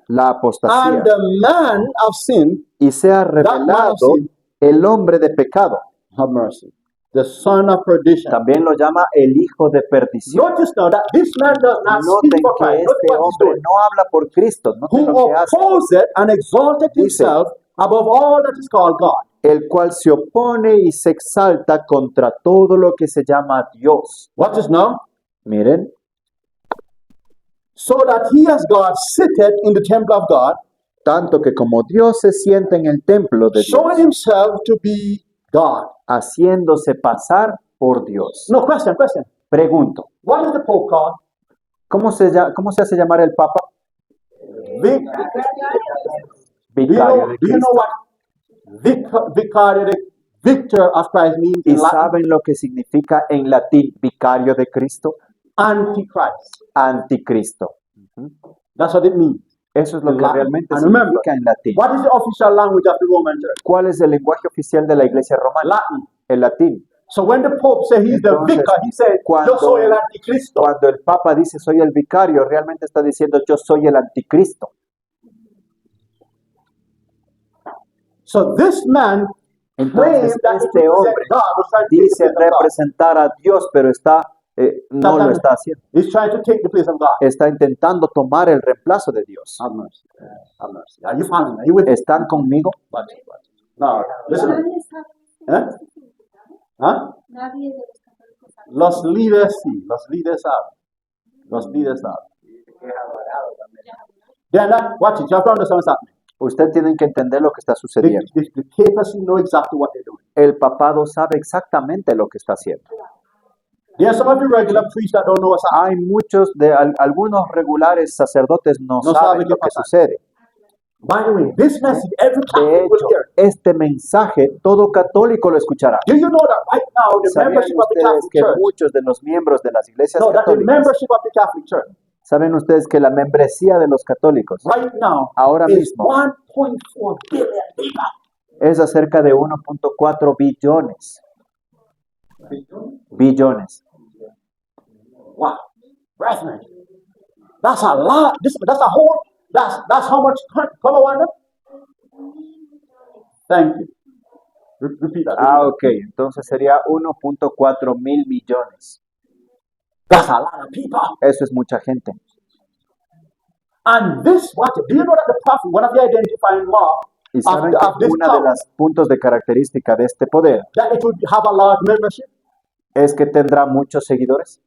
La apostasía. And the man of sin, Y sea revelado sin. el hombre de pecado. have mercy, the son of perdition. También lo llama el hijo de perdición. Notice now that this man does not speak Noten for que Christ. Look este what he's hombre doing. no habla por Cristo, noten Who lo que hace, opposed and exalted Dice, himself above all that is called God. el cual se opone y se exalta contra todo lo que se llama Dios. Watch this now. Miren, So that he as God sitteth in the temple of God, tanto que como Dios se sienta en el templo de showing Dios, himself to be God. haciéndose pasar por Dios. No, question. Pregunto, What is the Pope called? ¿cómo se hace llamar el Papa? Vic, Vicario de do you know Cristo. what vicario, victor of Christ means ¿Y in Latin? saben lo que significa en latín vicario de Cristo? Antichrist. Anticristo. That's what it means. Eso es lo que Latin. realmente And remember, significa en latín. what is the official language of the Roman Church? ¿Cuál es el lenguaje oficial de la Iglesia romana? Latin. El latín. So when the Pope says he's the Entonces, vicar, he said, cuando- yo soy el anticristo. Cuando el Papa dice soy el vicario, realmente está diciendo yo soy el anticristo. So this man Entonces claimed that he este represents hombre God, was trying to take the dice place of God. representar a Dios, pero no lo está haciendo. He's trying to take the place of God. Está intentando tomar el reemplazo de Dios. Have mercy. Have mercy. Are you following me? Are you with me? ¿Están conmigo? Watch it. Now, listen. Nadie sabe ¿Eh? ¿Ah? nadie de los católicos sabe. Los líderes sí, los líderes saben. Los líderes saben. They're not, watch it, you have to understand what's happening. Usted tiene que entender lo que está The, sucediendo. the papacy know exactly what they're doing. El papado sabe exactamente lo que está haciendo. There are some of the regular priests that don't know what's happening. Hay algunos regulares sacerdotes no No saben saben lo qué que pasa. sucede. By the way, this message, every De Catholic will hecho, hear. este mensaje todo católico lo escuchará. Do you know that right now the ¿Sabían membership of the ustedes Catholic que Church, muchos de los miembros de las iglesias no, that the católicas, membership of the Catholic Church saben ustedes que la membresía de los católicos right now Ahora is mismo. 1.4 billion people. es acerca de 1.4 billones? Billones. Wow, brethren, that's a lot. That's a whole. That's how much. Come on, Wanda. Thank you. Repeat that. Ok, entonces sería 1.4 mil millones. That's a lot of people. Eso es mucha gente. And this, what? Do you know that the prophet, one of the identifying marks Y of, saben of que this uno de power, los puntos de característica de este poder that it would have a large membership? es que tendrá muchos seguidores.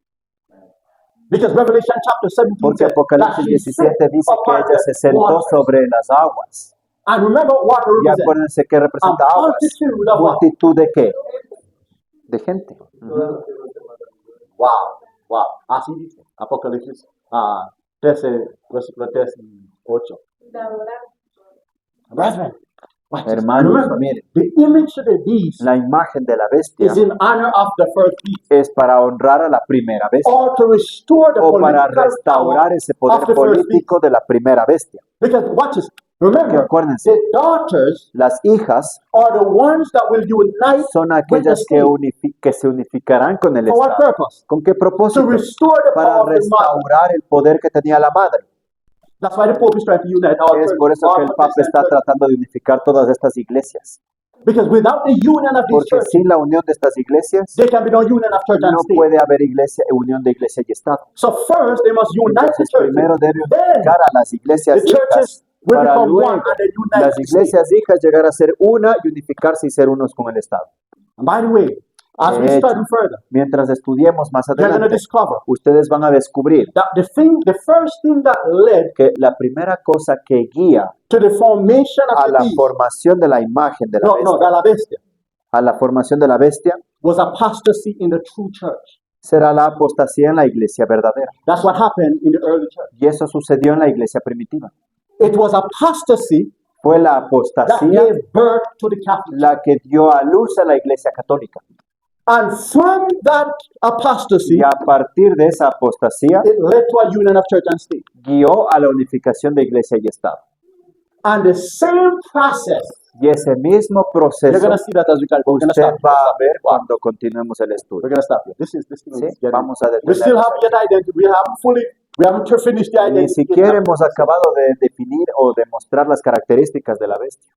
Because Revelation chapter 17 Porque says that Apocalipsis she 17 sat dice que upon ella se the sentó waters. sobre las aguas. And remember what Y represents acuérdense que representa a aguas. multitude of what? ¿Multitud de qué? De gente. Wow, wow. Así dice Apocalipsis 13, versículo 3 y 8. De adorar. Brethren, watch this. Hermanos, Remember, miren, the image of the beast la imagen de la bestia is in honor of the first beast, es para honrar a la primera bestia or to restore the o para political restaurar power ese of poder the first beast. político de la primera bestia. Because watch this. Que Remember, acuérdense, the daughters las hijas are the ones that will unite son with the aquellas que, state. que se unificarán con el For what Estado. purpose? ¿Con qué To propósito? restore the Para power of the mother. restaurar el poder que tenía la madre. That's why the Pope is trying to unite all Es por eso que el Papa está tratando de unificar todas estas iglesias. Because without the union of these Porque churches, sin la unión de estas iglesias, there can be no union of church and no state. puede haber unión de iglesia y Estado. So first they must unite the Entonces churches. primero debe Then unificar a las iglesias the churches hijas will para become luego one and they unite las the state. iglesias hijas llegar a ser una y unificarse y ser unos con el Estado. And by the way, as we De hecho, study further, mientras estudiemos más you're going to adelante, discover ustedes van a descubrir that the first thing that led que la primera cosa que guía to the formation a of la the beast, formación de la imagen de la no, bestia, de la bestia, a la formación de la bestia, was apostasy in the true church. será la apostasía en la iglesia verdadera. That's what happened in the early church. Y eso sucedió en la iglesia primitiva. It was apostasy Fue la that apostasía gave birth to the Catholic Church. la que dio a luz a la iglesia católica. And from that apostasy, Y a partir de esa apostasía, it led to a union of church and state. guió a la unificación de iglesia y Estado. And the same process, Y ese mismo you're proceso going to see that as we go. We're going to usted stop. va a ver cuando continuemos el We're estudio. going to stop here. This thing ¿Sí? is getting. Vamos a We still detenernos. haven't yet identified. We haven't finished the Ni identity. siquiera hemos acabado de definir o demostrar las características de la bestia.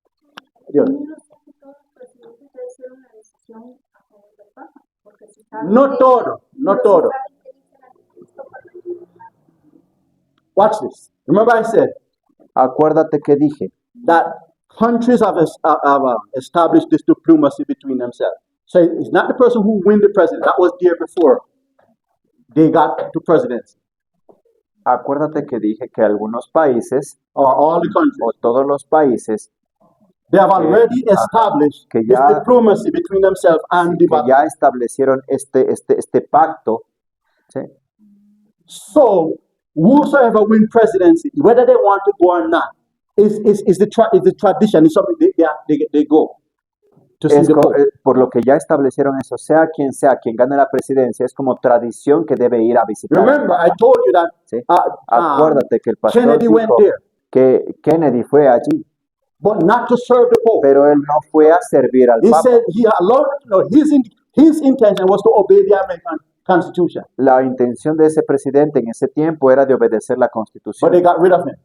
Dios. Yo no sé si todos los presidentes debe ser una decisión a favor del Papa, porque si saben No que- todo, no pero si todo. saben que dicen a Cristo para ayudar. Watch this. Remember, I said Acuérdate que dije that countries have established this diplomacy between themselves. So it's not the person who win the president. That was there before they got to presidency, Acuérdate que dije que algunos países or all the countries. o todos los países They have already ajá, established que this ya- diplomacy between themselves and the que ya establecieron este pacto, ¿sí? So whosoever win presidency, whether they want to go or not, is the tradition. It's something they go to see Es the Pope. por lo que ya establecieron eso, sea quien gane la presidencia, es como tradición que debe ir a visitar. Remember, I told you that ¿Sí? Acuérdate que el pastor Kennedy went dijo there, que Kennedy fue allí, but not to serve the Pope. pero él no fue a servir al He Papa. said he allowed, no, his intention was to obey the American Constitution, La intención de ese presidente en ese tiempo era de obedecer la but Constitución. they got rid of him.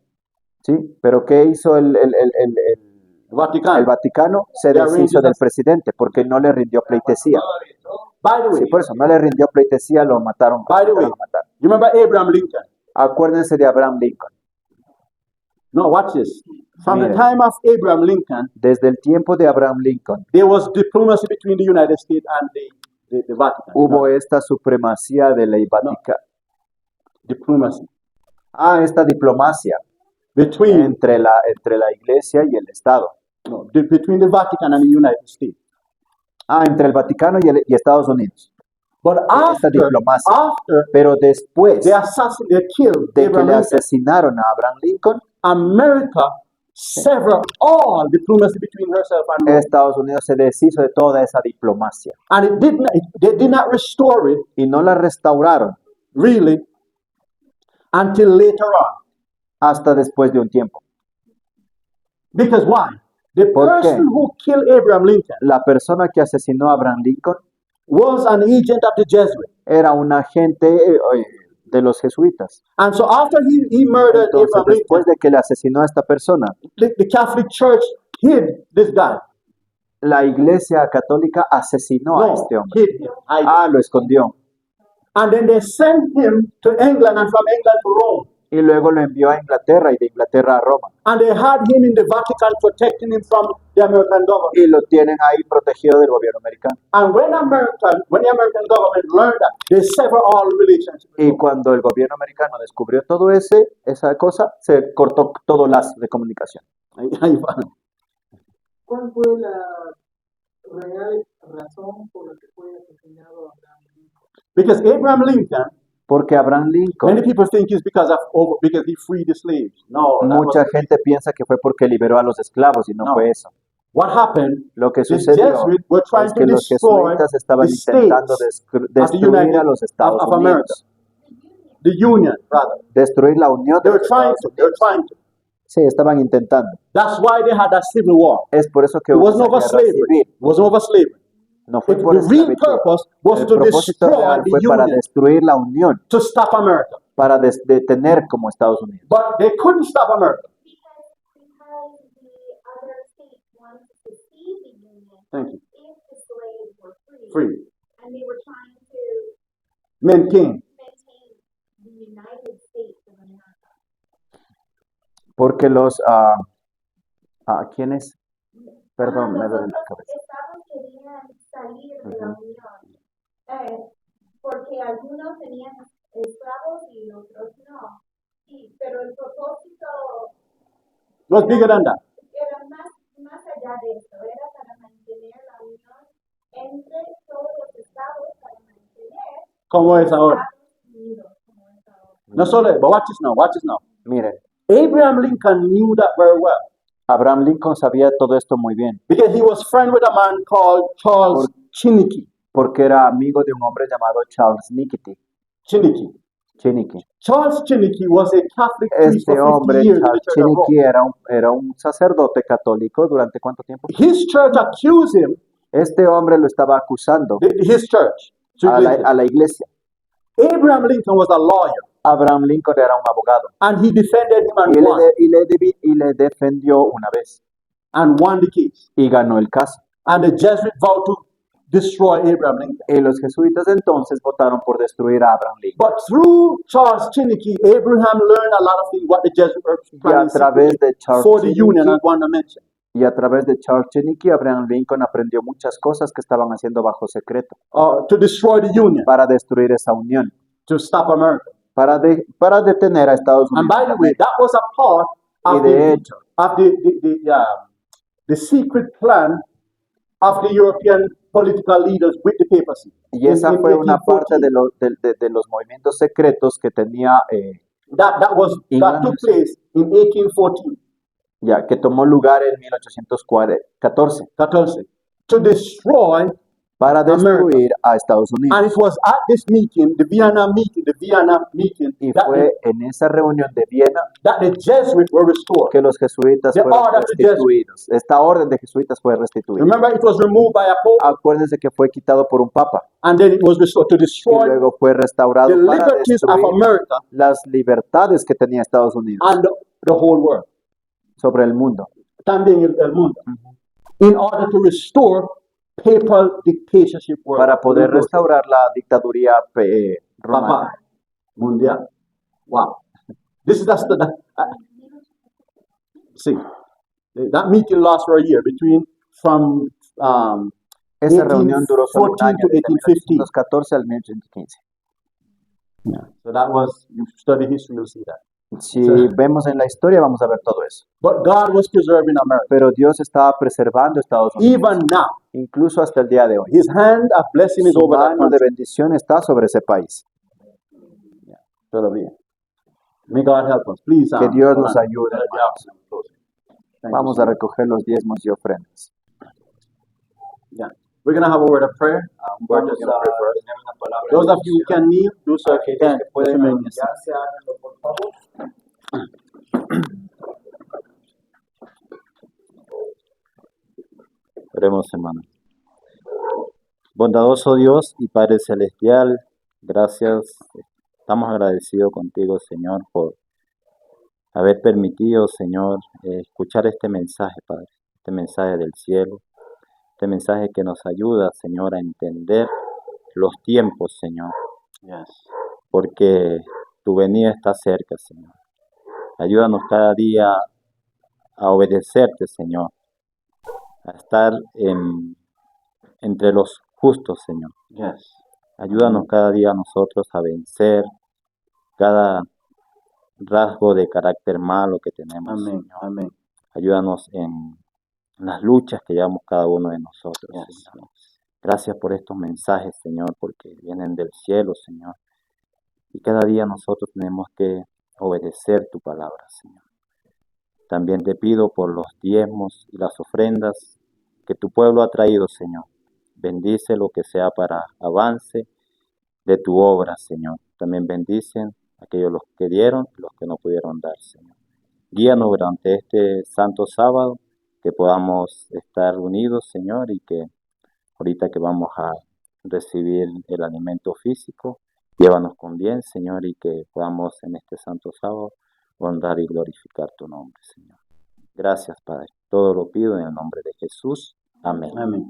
¿Sí? Pero ¿qué hizo el The Vatican. Vaticano? Se They deshizo arranged del us. presidente porque no le rindió pleitesía. By the way, Sí, por eso no le rindió pleitesía, lo mataron. By the way, Lo mataron. you remember Abraham Lincoln? Acuérdense de Abraham Lincoln. No, watch this. From the Mira. time of Abraham Lincoln, Desde el tiempo de Abraham Lincoln there was diplomacy between the United States and the Vatican. hubo esta supremacía de la Vaticano. Diplomacy Esta diplomacia between entre la iglesia y el Estado. between the Vatican and the United States. Entre el Vaticano y Estados Unidos. But Esta diplomacia. after Pero después they killed de que Abraham le Lincoln, asesinaron a Abraham Lincoln, America severed all diplomacy between herself and Rome. Estados Unidos se deshizo de toda esa diplomacia And they did not restore it y no la restauraron really until later on. hasta después de un tiempo. Because why? The ¿Por qué? person who killed Abraham Lincoln La persona que asesinó a Abraham Lincoln was an agent of the Jesuit. era un agente de los jesuitas. And so after he murdered Entonces, Abraham Lincoln, después de que le asesinó a esta persona, the Catholic Church hid this guy. la iglesia católica asesinó a No, este hombre. hid him. hide him. Lo escondió. And then they sent him to England and from England to Rome. Y luego lo envió a Inglaterra y de Inglaterra a Roma. And they had him in the Vatican protecting him from the American government. Y lo tienen ahí protegido del gobierno americano. And when the American government learned that, they severed all relations. Y cuando el gobierno americano descubrió todo esa cosa, se cortó todo lazo de comunicación. ¿Cuál fue la real razón por la que fue asesinado Abraham Lincoln? Because Abraham Lincoln, Porque Abraham Lincoln, many people think it's because he freed the slaves. No, that mucha wasn't it. gente piensa que fue porque liberó a los esclavos y no No. fue eso. What happened? Lo que The sucedió Jesuits were trying es to que los destroy jesuitas estaban the intentando states destruir a los Estados of America. Unidos, The Union, rather. destruir la unión de They were los trying Estados to. They were Unidos. trying to. Sí, estaban intentando. That's why they had that civil war. Es por eso que It hubo wasn't esa over guerra slavery. civil. It wasn't over slavery. No fue por The real esclavitud. purpose was El to propósito destroy real the fue para Union, destruir la unión, to stop America. para detener como Estados Unidos. But they couldn't stop America. Because the other states wanted to secede the Union Thank you. if the slaves were free. Free. And they were trying to Maintain. maintain the United States of America. Porque ¿quiénes? Perdón, me duele la Los cabeza. estados querían salir de la Ujú. Unión, porque algunos tenían esclavos y otros no. Pero el propósito It was bigger than that. era más allá de eso, era para mantener la unión entre todos los estados, para mantener Como es ahora. Estados Unidos como es ahora. No solo, but watch this now. Watch this now. Miren, Abraham Lincoln knew that very well Abraham Lincoln sabía todo esto muy bien, because he was friend with a man called Charles Chinnicky. porque era amigo de un hombre llamado Charles Chinnicky. Chinnicky. Charles Chinnicky was a Catholic priest Este for 50 hombre, years in the Charles Church of Rome. Chinnicky, era un sacerdote católico durante ¿cuánto tiempo? His church accused him, Este hombre lo estaba acusando his church. a la iglesia. Abraham Lincoln was a lawyer Abraham Lincoln era un abogado and he defended him and y won, le defendió una vez and won the case. y ganó el caso. And the Jesuits vowed to destroy Abraham Lincoln. Y los jesuitas entonces votaron por destruir a Abraham Lincoln. But through Charles Chinnicky, Abraham learned a lot of things what the Jesuits were Y a planning través de Charles for the Union, Chinnicky, I want to mention. Abraham Lincoln aprendió muchas cosas que estaban haciendo bajo secreto To destroy the Union, para destruir esa unión, to stop America. para detener a Estados And Unidos. by the way, that was a part Y of de hecho, the secret plan of the European political leaders with the papacy. y esa in fue una parte 1814. de los movimientos secretos que tenía, That took England. place in 1814, ya que tomó lugar en 1814 14, to destroy. para destruir a Estados Unidos. And it was at this meeting, the Vienna meeting, Y that fue en esa reunión de Viena the Jesuits were restored. que los jesuitas The fueron order of the restituidos. Esta orden de jesuitas fue restituida. Remember, it was removed by a pope, Acuérdense que fue quitado por un papa and then it was restored to y destroy luego fue restaurado the para liberties of destruir America las libertades que tenía Estados Unidos and the whole world, sobre el mundo, también el mundo, in order to restore papal dictatorship world. para poder restaurar la dictaduría romana. Papa mundial. Wow. This is see, that meeting lasts for a year from Esa reunión duró solo un 1814 año, to de 1815. 1814 al 1815. So that was, you study history, you'll see that. Si vemos en la historia, vamos a ver todo eso. But God was preserving America. Pero Dios estaba preservando Estados Unidos, Even now, incluso hasta el día de hoy. His hand of blessing is Su over that mano de country. bendición está sobre ese país. Todavía. May God help us. Please. Que Dios hold nos on. ayude, Yeah, hermanos. Thank Vamos you. a recoger los diezmos y ofrendas. Yeah. We're going to have a word of prayer. We're Vamos just going to pray first. tener una palabra Those de of you who bendición. can kneel, do so if you Aquellos can. que pueden Just remain in your seat. arrodillarse, háganlo, por favor. Oremos, hermano. Bondadoso Dios y Padre Celestial, gracias. Estamos agradecidos contigo, Señor, por haber permitido, Señor, escuchar este mensaje, Padre. Este mensaje del cielo. Este mensaje que nos ayuda, Señor, a entender los tiempos, Señor. Porque tu venida está cerca, Señor. Ayúdanos cada día a obedecerte, Señor. A estar entre los justos, Señor. Ayúdanos cada día a nosotros a vencer cada rasgo de carácter malo que tenemos, Amén. Señor. Amén. Ayúdanos en las luchas que llevamos cada uno de nosotros, Señor. Gracias por estos mensajes, Señor, porque vienen del cielo, Señor. Y cada día nosotros tenemos que obedecer tu palabra, Señor. También te pido por los diezmos y las ofrendas que tu pueblo ha traído, Señor. Bendice lo que sea para avance de tu obra, Señor. También bendicen aquellos los que dieron y los que no pudieron dar, Señor. Guíanos durante este santo sábado, que podamos estar unidos, Señor, y que ahorita que vamos a recibir el alimento físico, llévanos con bien, Señor, y que podamos en este santo sábado honrar y glorificar tu nombre, Señor. Gracias, Padre. Todo lo pido en el nombre de Jesús. Amén. Amén.